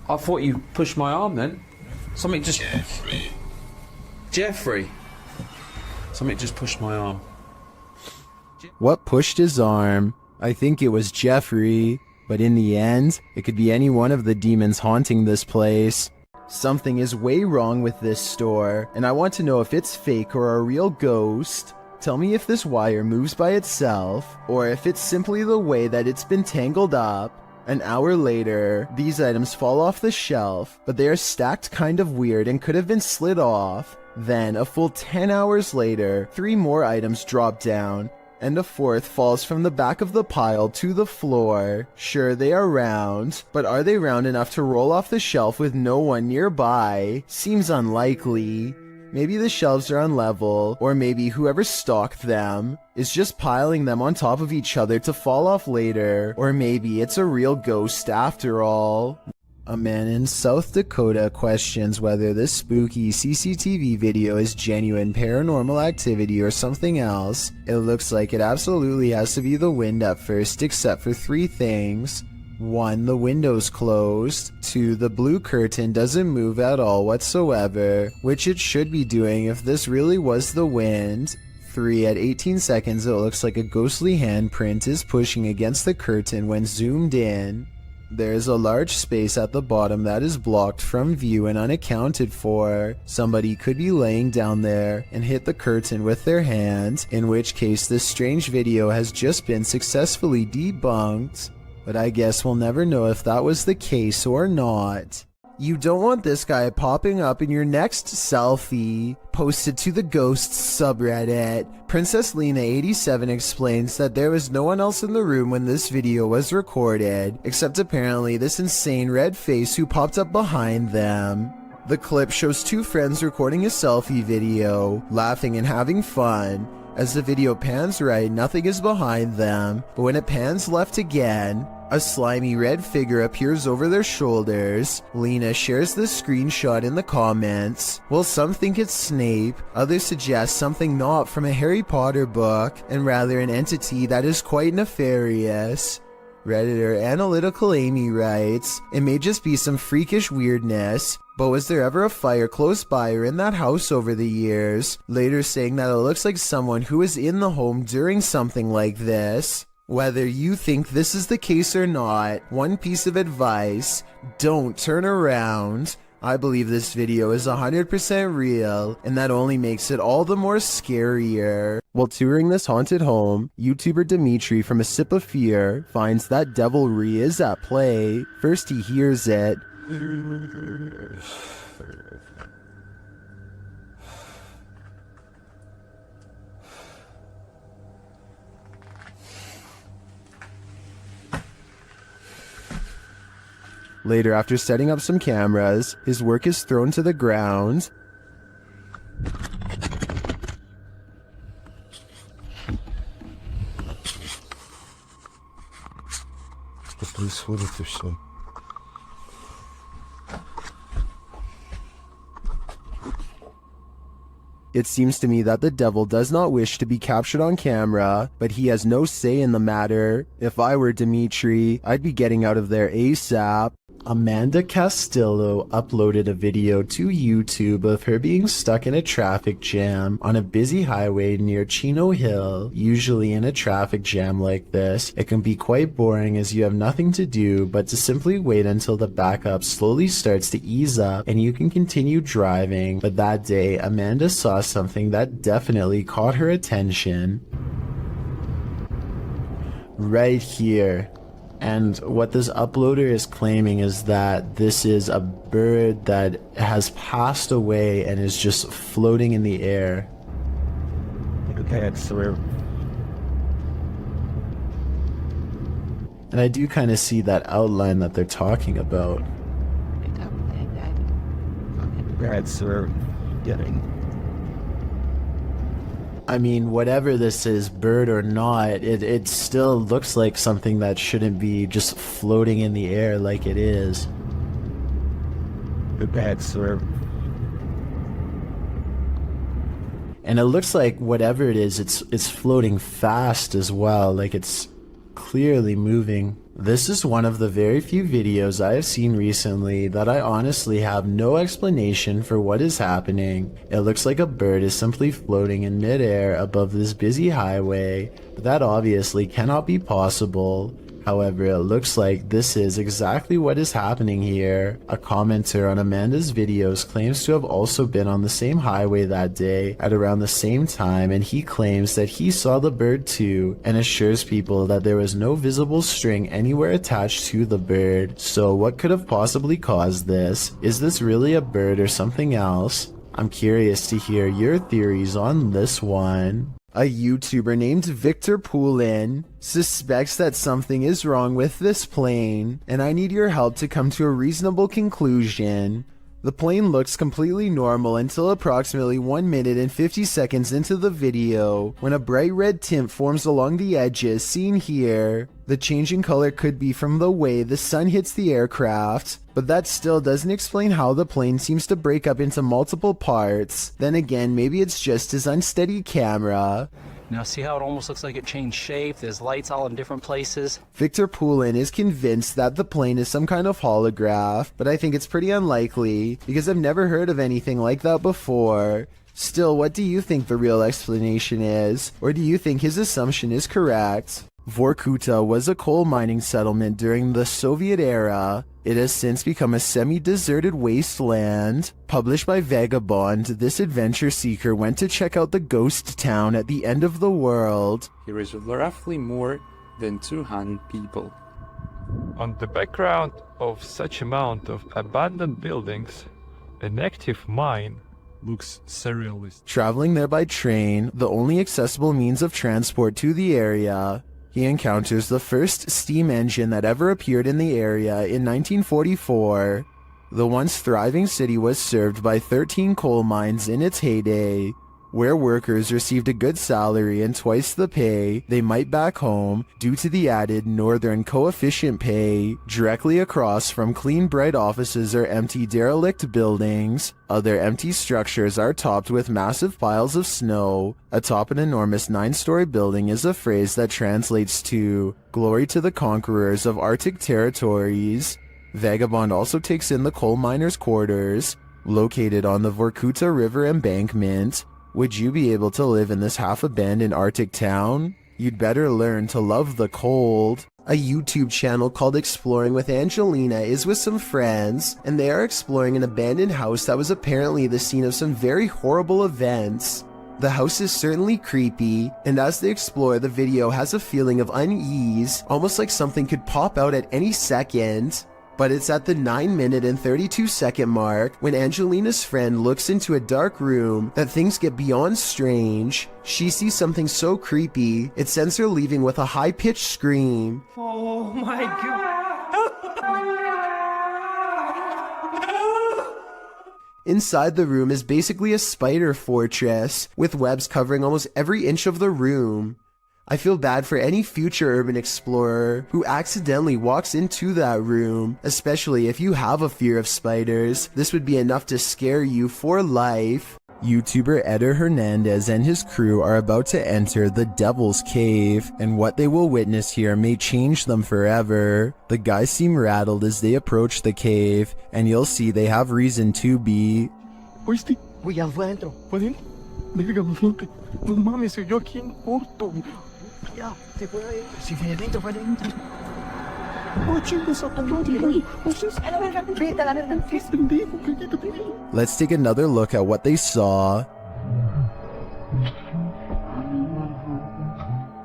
I thought you pushed my arm then. Something just... Jeffrey. Something just pushed my arm. What pushed his arm? I think it was Jeffrey. But in the end, it could be any one of the demons haunting this place. Something is way wrong with this store, and I want to know if it's fake or a real ghost. Tell me if this wire moves by itself, or if it's simply the way that it's been tangled up. An hour later, these items fall off the shelf, but they are stacked kind of weird and could have been slid off. Then, a full 10 hours later, 3 more items drop down, and a 4th falls from the back of the pile to the floor. Sure, they are round, but are they round enough to roll off the shelf with no one nearby? Seems unlikely. Maybe the shelves are unlevel, or maybe whoever stocked them is just piling them on top of each other to fall off later, or maybe it's a real ghost after all. A man in South Dakota questions whether this spooky CCTV video is genuine paranormal activity or something else. It looks like it absolutely has to be the wind at first, except for 3 things. 1. The window's closed. 2. The blue curtain doesn't move at all whatsoever, which it should be doing if this really was the wind. 3. At 18 seconds it looks like a ghostly handprint is pushing against the curtain when zoomed in. There is a large space at the bottom that is blocked from view and unaccounted for. Somebody could be laying down there and hit the curtain with their hand, in which case this strange video has just been successfully debunked. But I guess we'll never know if that was the case or not. You don't want this guy popping up in your next selfie. Posted to the Ghosts subreddit. Princess Lena 87 explains that there was no one else in the room when this video was recorded, except apparently this insane red face who popped up behind them. The clip shows two friends recording a selfie video, laughing and having fun. As the video pans right, nothing is behind them, but when it pans left again, a slimy red figure appears over their shoulders. Lena shares this screenshot in the comments. While some think it's Snape, others suggest something not from a Harry Potter book, and rather an entity that is quite nefarious. Redditor Analytical Amy writes, "It may just be some freakish weirdness, but was there ever a fire close by or in that house over the years?" Later saying that it looks like someone who was in the home during something like this. Whether you think this is the case or not, one piece of advice: don't turn around. I believe this video is 100% real, and that only makes it all the more scarier. While touring this haunted home, YouTuber Dimitri from A Sip of Fear finds that devilry is at play. First he hears it. Later, after setting up some cameras, his work is thrown to the ground. It seems to me that the devil does not wish to be captured on camera, but he has no say in the matter. If I were Dimitri, I'd be getting out of there ASAP. Amanda Castillo uploaded a video to YouTube of her being stuck in a traffic jam on a busy highway near Chino Hill. Usually in a traffic jam like this, it can be quite boring as you have nothing to do but to simply wait until the backup slowly starts to ease up and you can continue driving. But that day, Amanda saw something that definitely caught her attention. Right here. And what this uploader is claiming is that this is a bird that has passed away and is just floating in the air. Okay, it's through. And I do kind of see that outline that they're talking about. It's through. Getting. I mean, whatever this is, bird or not, it still looks like something that shouldn't be just floating in the air like it is. And it looks like whatever it is, it's floating fast as well, like it's clearly moving. This is one of the very few videos I have seen recently that I honestly have no explanation for what is happening. It looks like a bird is simply floating in midair above this busy highway, but that obviously cannot be possible. However, it looks like this is exactly what is happening here. A commenter on Amanda's videos claims to have also been on the same highway that day at around the same time, and he claims that he saw the bird too and assures people that there was no visible string anywhere attached to the bird. So what could have possibly caused this? Is this really a bird or something else? I'm curious to hear your theories on this one. A YouTuber named Victor Poulin suspects that something is wrong with this plane, and I need your help to come to a reasonable conclusion. The plane looks completely normal until approximately 1 minute and 50 seconds into the video, when a bright red tint forms along the edges seen here. The change in color could be from the way the sun hits the aircraft, but that still doesn't explain how the plane seems to break up into multiple parts. Then again, maybe it's just his unsteady camera. Now see how it almost looks like it changed shape? There's lights all in different places. Victor Poulin is convinced that the plane is some kind of holograph, but I think it's pretty unlikely because I've never heard of anything like that before. Still, what do you think the real explanation is? Or do you think his assumption is correct? Vorkuta was a coal mining settlement during the Soviet era. It has since become a semi-deserted wasteland. Published by Vagabond, this adventure seeker went to check out the ghost town at the end of the world. Here is roughly more than 200 people. On the background of such amount of abandoned buildings, an active mine looks surrealist. Traveling there by train, the only accessible means of transport to the area, he encounters the first steam engine that ever appeared in the area in 1944. The once thriving city was served by 13 coal mines in its heyday, where workers received a good salary and twice the pay they might back home due to the added northern coefficient pay. Directly across from clean bright offices are empty derelict buildings. Other empty structures are topped with massive piles of snow. Atop an enormous 9-story building is a phrase that translates to "Glory to the conquerors of Arctic territories." Vagabond also takes in the coal miners' quarters, located on the Vorkuta River embankment. Would you be able to live in this half-abandoned Arctic town? You'd better learn to love the cold. A YouTube channel called Exploring with Angelina is with some friends, and they are exploring an abandoned house that was apparently the scene of some very horrible events. The house is certainly creepy, and as they explore, the video has a feeling of unease, almost like something could pop out at any second. But it's at the 9-minute and 32-second mark when Angelina's friend looks into a dark room that things get beyond strange. She sees something so creepy, it sends her leaving with a high-pitched scream. Oh my god. Inside the room is basically a spider fortress, with webs covering almost every inch of the room. I feel bad for any future urban explorer who accidentally walks into that room, especially if you have a fear of spiders. This would be enough to scare you for life. YouTuber Eder Hernandez and his crew are about to enter the Devil's Cave, and what they will witness here may change them forever. The guys seem rattled as they approach the cave, and you'll see they have reason to be. ¿Oíste? Güey, al adentro. ¿Fue adentro? Verga, no mames, se oyó aquí en corto. Ya, se fue adentro. Si fue adentro, fue adentro. Oh, chicos, Let's take another look at what they saw.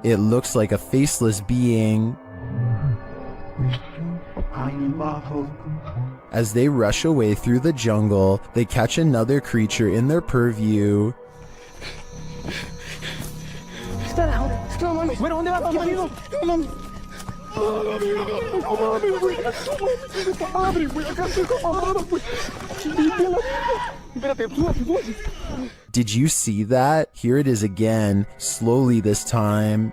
It looks like a faceless being. As they rush away through the jungle, they catch another creature in their purview. Did you see that? Here it is again, slowly this time.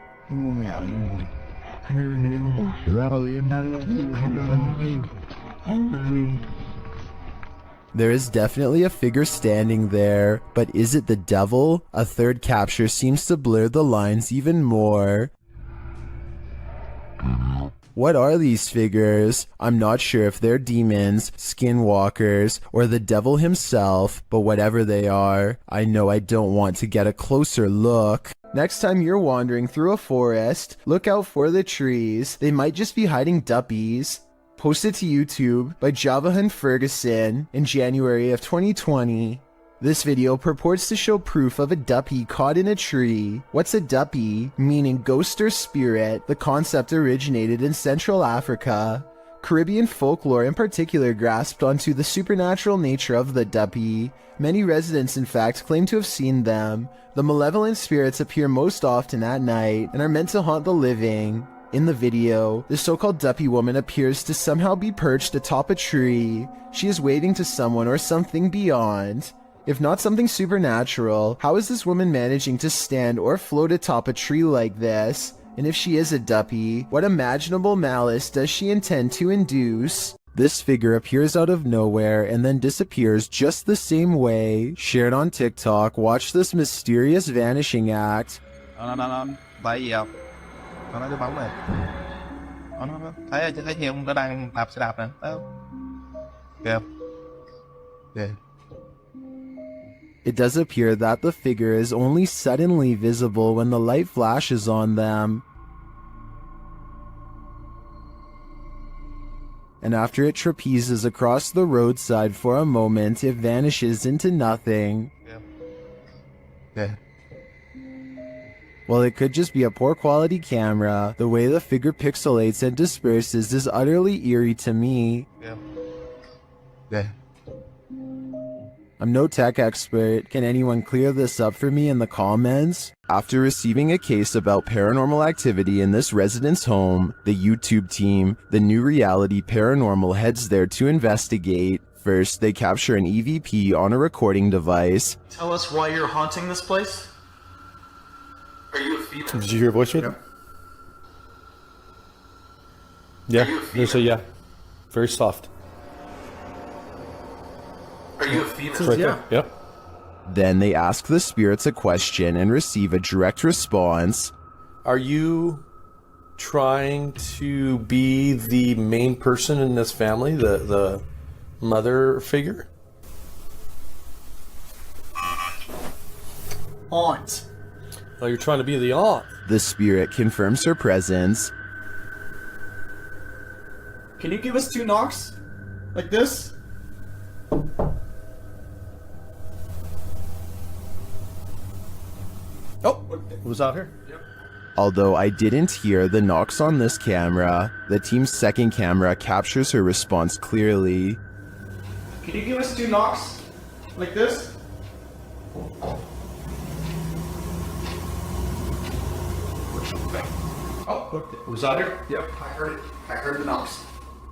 There is definitely a figure standing there, but is it the devil? A third capture seems to blur the lines even more. What are these figures? I'm not sure if they're demons, skinwalkers, or the devil himself, but whatever they are, I know I don't want to get a closer look. Next time you're wandering through a forest, look out for the trees. They might just be hiding duppies. Posted to YouTube by Javahan Ferguson in January of 2020. This video purports to show proof of a duppy caught in a tree. What's a duppy? Meaning ghost or spirit. The concept originated in Central Africa. Caribbean folklore in particular grasped onto the supernatural nature of the duppy. Many residents in fact claim to have seen them. The malevolent spirits appear most often at night and are meant to haunt the living. In the video, the so-called duppy woman appears to somehow be perched atop a tree. She is waving to someone or something beyond. If not something supernatural, how is this woman managing to stand or float atop a tree like this? And if she is a duppy, what imaginable malice does she intend to induce? This figure appears out of nowhere and then disappears just the same way. Shared on TikTok, watch this mysterious vanishing act. It does appear that the figure is only suddenly visible when the light flashes on them. and after it trapezes across the roadside for a moment, it vanishes into nothing. Yeah. While it could just be a poor quality camera, the way the figure pixelates and disperses is utterly eerie to me. Yeah. I'm no tech expert. Can anyone clear this up for me in the comments? After receiving a case about paranormal activity in this resident's home, the YouTube team, the New Reality Paranormal, heads there to investigate. First, they capture an EVP on a recording device. Tell us why you're haunting this place? Are you a female? Did you hear a voice reader? Yeah, there's a yeah. Very soft. Are you a female? Right there. Yep. Then they ask the spirits a question and receive a direct response. Are you trying to be the main person in this family, the mother figure? Aunt. Oh, you're trying to be the aunt. The spirit confirms her presence. Can you give us 2 knocks? Like this? Oh, was out here? Although I didn't hear the knocks on this camera, the team's second camera captures her response clearly. Can you give us 2 knocks? Like this? Oh, was out here? Yep, I heard it. I heard the knocks.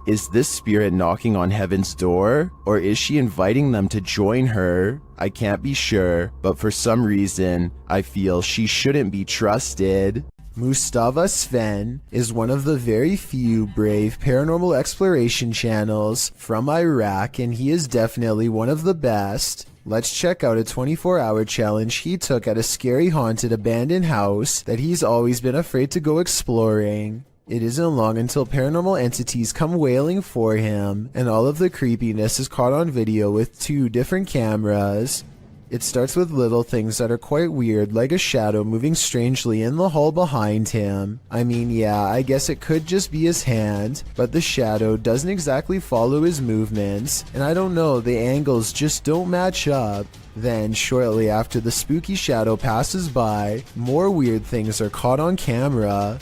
Is this spirit knocking on heaven's door? Or is she inviting them to join her? I can't be sure, but for some reason, I feel she shouldn't be trusted. Mustafa Sven is one of the very few brave paranormal exploration channels from Iraq, and he is definitely one of the best. Let's check out a 24-hour challenge he took at a scary haunted abandoned house that he's always been afraid to go exploring. It isn't long until paranormal entities come wailing for him, and all of the creepiness is caught on video with 2 different cameras. It starts with little things that are quite weird, like a shadow moving strangely in the hall behind him. I mean, yeah, I guess it could just be his hand, but the shadow doesn't exactly follow his movements, and I don't know, the angles just don't match up. Then, shortly after the spooky shadow passes by, more weird things are caught on camera.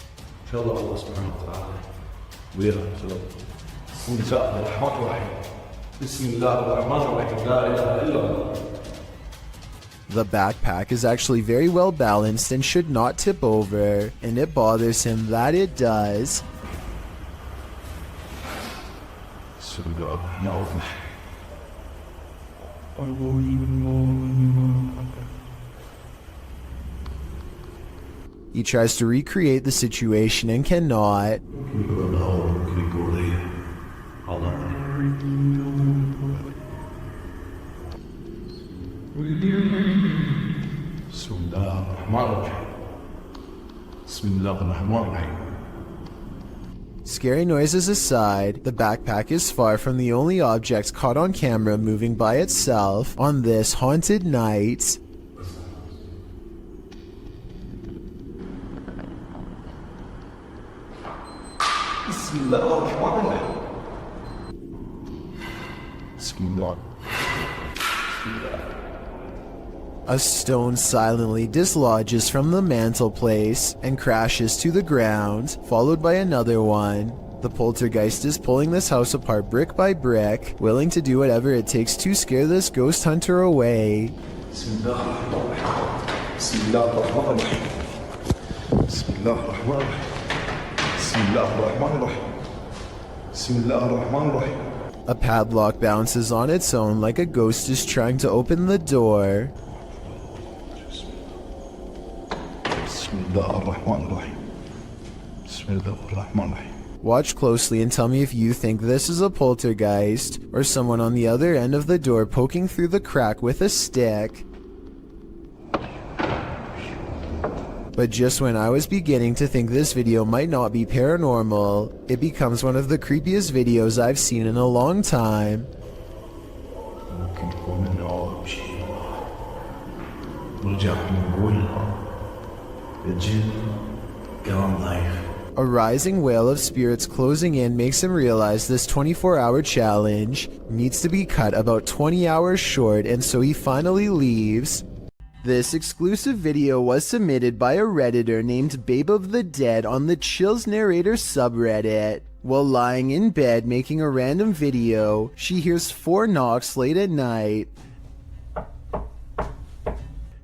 The backpack is actually very well balanced and should not tip over, and it bothers him that it does. He tries to recreate the situation and cannot. Scary noises aside, the backpack is far from the only object caught on camera moving by itself on this haunted night. A stone silently dislodges from the mantelpiece and crashes to the ground, followed by another one. The poltergeist is pulling this house apart brick by brick, willing to do whatever it takes to scare this ghost hunter away. A padlock bounces on its own like a ghost is trying to open the door. Watch closely and tell me if you think this is a poltergeist or someone on the other end of the door poking through the crack with a stick. But just when I was beginning to think this video might not be paranormal, it becomes one of the creepiest videos I've seen in a long time. A rising wave of spirits closing in makes him realize this 24-hour challenge needs to be cut about 20 hours short, and so he finally leaves. This exclusive video was submitted by a Redditor named Babe of the Dead on the Chills Narrator subreddit. While lying in bed making a random video, she hears 4 knocks late at night.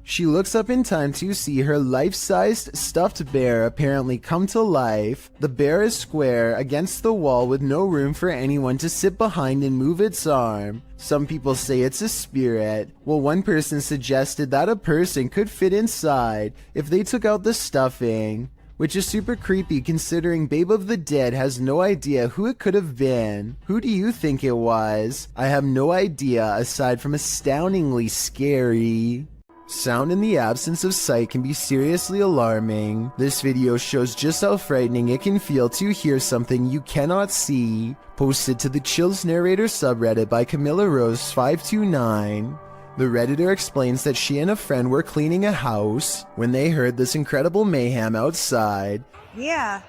She looks up in time to see her life-sized stuffed bear apparently come to life. The bear is square against the wall with no room for anyone to sit behind and move its arm. Some people say it's a spirit, while one person suggested that a person could fit inside if they took out the stuffing, which is super creepy considering Babe of the Dead has no idea who it could have been. Who do you think it was? I have no idea aside from astoundingly scary. Sound in the absence of sight can be seriously alarming. This video shows just how frightening it can feel to hear something you cannot see. Posted to the Chills Narrator subreddit by Camilla Rose 529. The Redditor explains that she and a friend were cleaning a house when they heard this incredible mayhem outside. Yeah.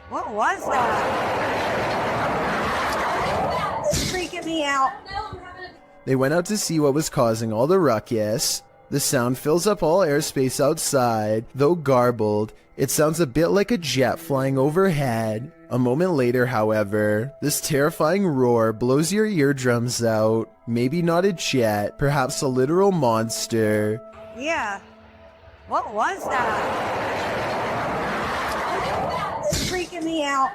What was that? It's freaking me out. They went out to see what was causing all the ruckus. The sound fills up all airspace outside. Though garbled, it sounds a bit like a jet flying overhead. A moment later, however, this terrifying roar blows your eardrums out. Maybe not a jet, perhaps a literal monster. Yeah. What was that? It's freaking me out.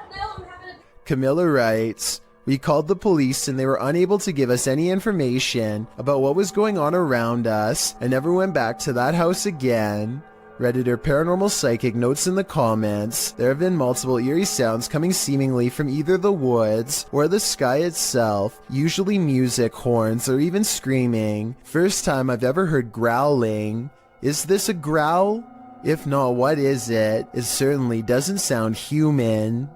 Camilla writes, "We called the police and they were unable to give us any information about what was going on around us and never went back to that house again." Redditor Paranormal Psychic notes in the comments, there have been multiple eerie sounds coming seemingly from either the woods or the sky itself, usually music, horns, or even screaming. First time I've ever heard growling. Is this a growl? If not, what is it? It certainly doesn't sound human.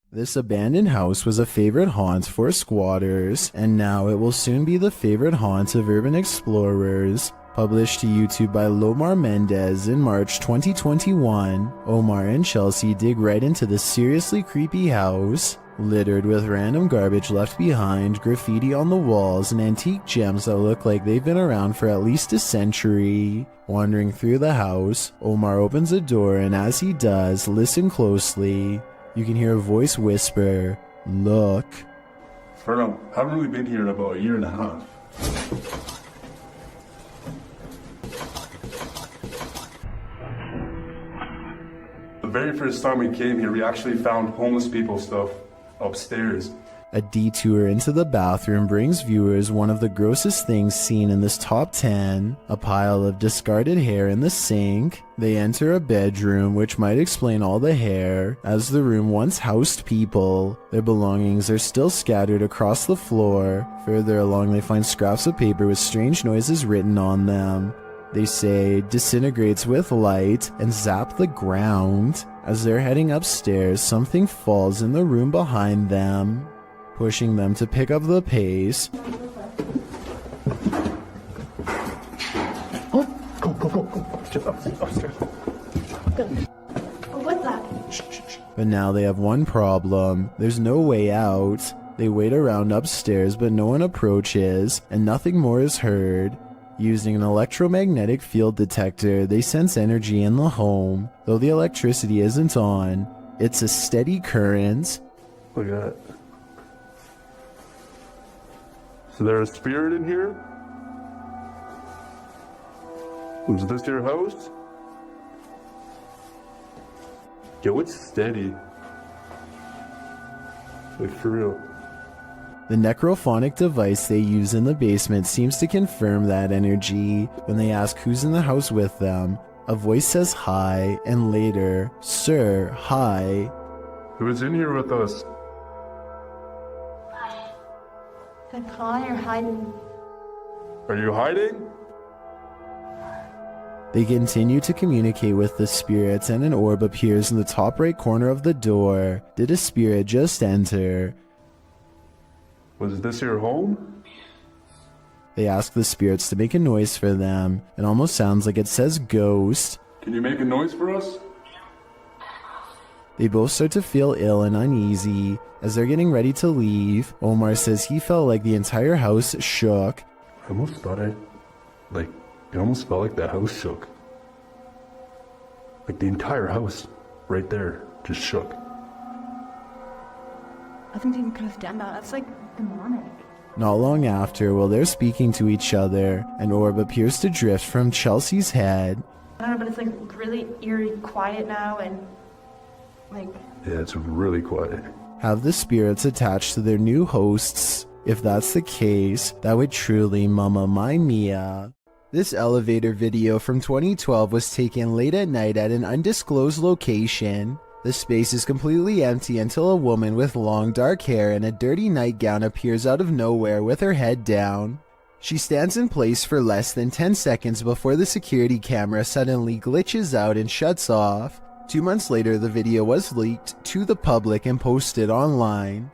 This abandoned house was a favorite haunt for squatters, and now it will soon be the favorite haunt of urban explorers. Published to YouTube by Lomar Mendez in March 2021, Omar and Chelsea dig right into this seriously creepy house, littered with random garbage left behind, graffiti on the walls, and antique gems that look like they've been around for at least a century. Wandering through the house, Omar opens a door, and as he does, listen closely. You can hear a voice whisper, "Look." I don't know. I haven't really been here in about a year and a half. The very first time we came here, we actually found homeless people stuff upstairs. A detour into the bathroom brings viewers one of the grossest things seen in this top 10, a pile of discarded hair in the sink. They enter a bedroom, which might explain all the hair, as the room once housed people. Their belongings are still scattered across the floor. Further along, they find scraps of paper with strange noises written on them. They say, "disintegrates with light," and zap the ground. As they're heading upstairs, something falls in the room behind them, pushing them to pick up the pace. Go. What's that? But now they have one problem. There's no way out. They wait around upstairs, but no one approaches, and nothing more is heard. Using an electromagnetic field detector, they sense energy in the home. Though the electricity isn't on, it's a steady current. Look at that. So there's a spirit in here? Is this your house? Yo, it's steady. Like, for real. The necrophonic device they use in the basement seems to confirm that energy. When they ask who's in the house with them, a voice says hi, and later, "Sir, hi." Who's in here with us? Good call, you're hiding. Are you hiding? They continue to communicate with the spirits, and an orb appears in the top right corner of the door. Did a spirit just enter? Was this your home? They ask the spirits to make a noise for them. It almost sounds like it says ghost. Can you make a noise for us? They both start to feel ill and uneasy. As they're getting ready to leave, Omar says he felt like the entire house shook. I almost thought it almost felt like the house shook. Like the entire house, right there, just shook. I think you could have done that. That's like demonic. Not long after, while they're speaking to each other, an orb appears to drift from Chelsea's head. I don't know, but it's like really eerie quiet now and like... Yeah, it's really quiet. Have the spirits attached to their new hosts? If that's the case, that would truly mama my Mia. This elevator video from 2012 was taken late at night at an undisclosed location. The space is completely empty until a woman with long dark hair and a dirty nightgown appears out of nowhere with her head down. She stands in place for less than 10 seconds before the security camera suddenly glitches out and shuts off. 2 months later, the video was leaked to the public and posted online.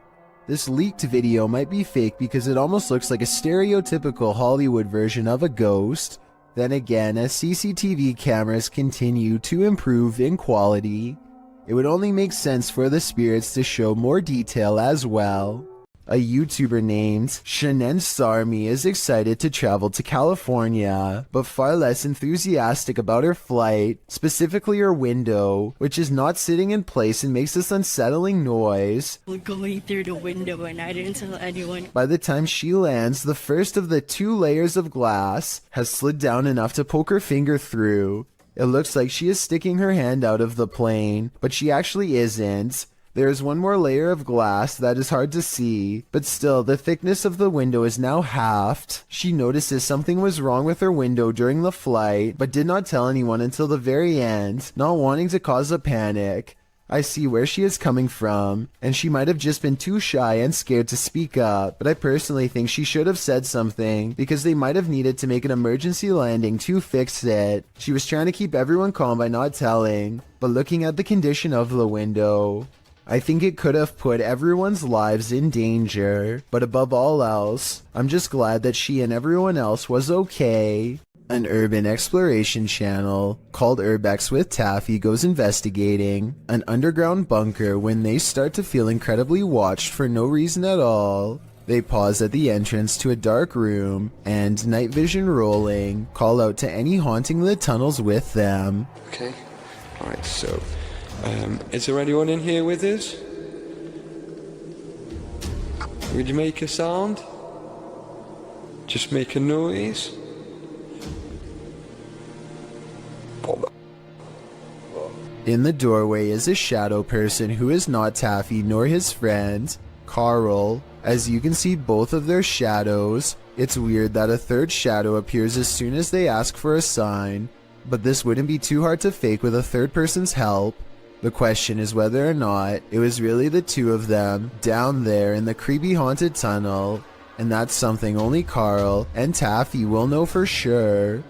This leaked video might be fake because it almost looks like a stereotypical Hollywood version of a ghost. Then again, as CCTV cameras continue to improve in quality, it would only make sense for the spirits to show more detail as well. A YouTuber named Shanen Sarmi is excited to travel to California, but far less enthusiastic about her flight, specifically her window, which is not sitting in place and makes this unsettling noise. We're going through the window and I didn't tell anyone. By the time she lands, the first of the 2 layers of glass has slid down enough to poke her finger through. It looks like she is sticking her hand out of the plane, but she actually isn't. There is one more layer of glass that is hard to see, but still the thickness of the window is now halved. She notices something was wrong with her window during the flight, but did not tell anyone until the very end, not wanting to cause a panic. I see where she is coming from, and she might have just been too shy and scared to speak up, but I personally think she should have said something, because they might have needed to make an emergency landing to fix it. She was trying to keep everyone calm by not telling, but looking at the condition of the window, I think it could have put everyone's lives in danger, but above all else, I'm just glad that she and everyone else was okay. An urban exploration channel called Urbex with Taffy goes investigating an underground bunker when they start to feel incredibly watched for no reason at all. They pause at the entrance to a dark room and, night vision rolling, call out to any haunting the tunnels with them. Okay, alright, so is there anyone in here with us? Would you make a sound? Just make a noise? In the doorway is a shadow person who is not Taffy nor his friend, Carl. As you can see both of their shadows, it's weird that a third shadow appears as soon as they ask for a sign, but this wouldn't be too hard to fake with a third person's help. The question is whether or not it was really the 2 of them down there in the creepy haunted tunnel, and that's something only Carl and Taffy will know for sure.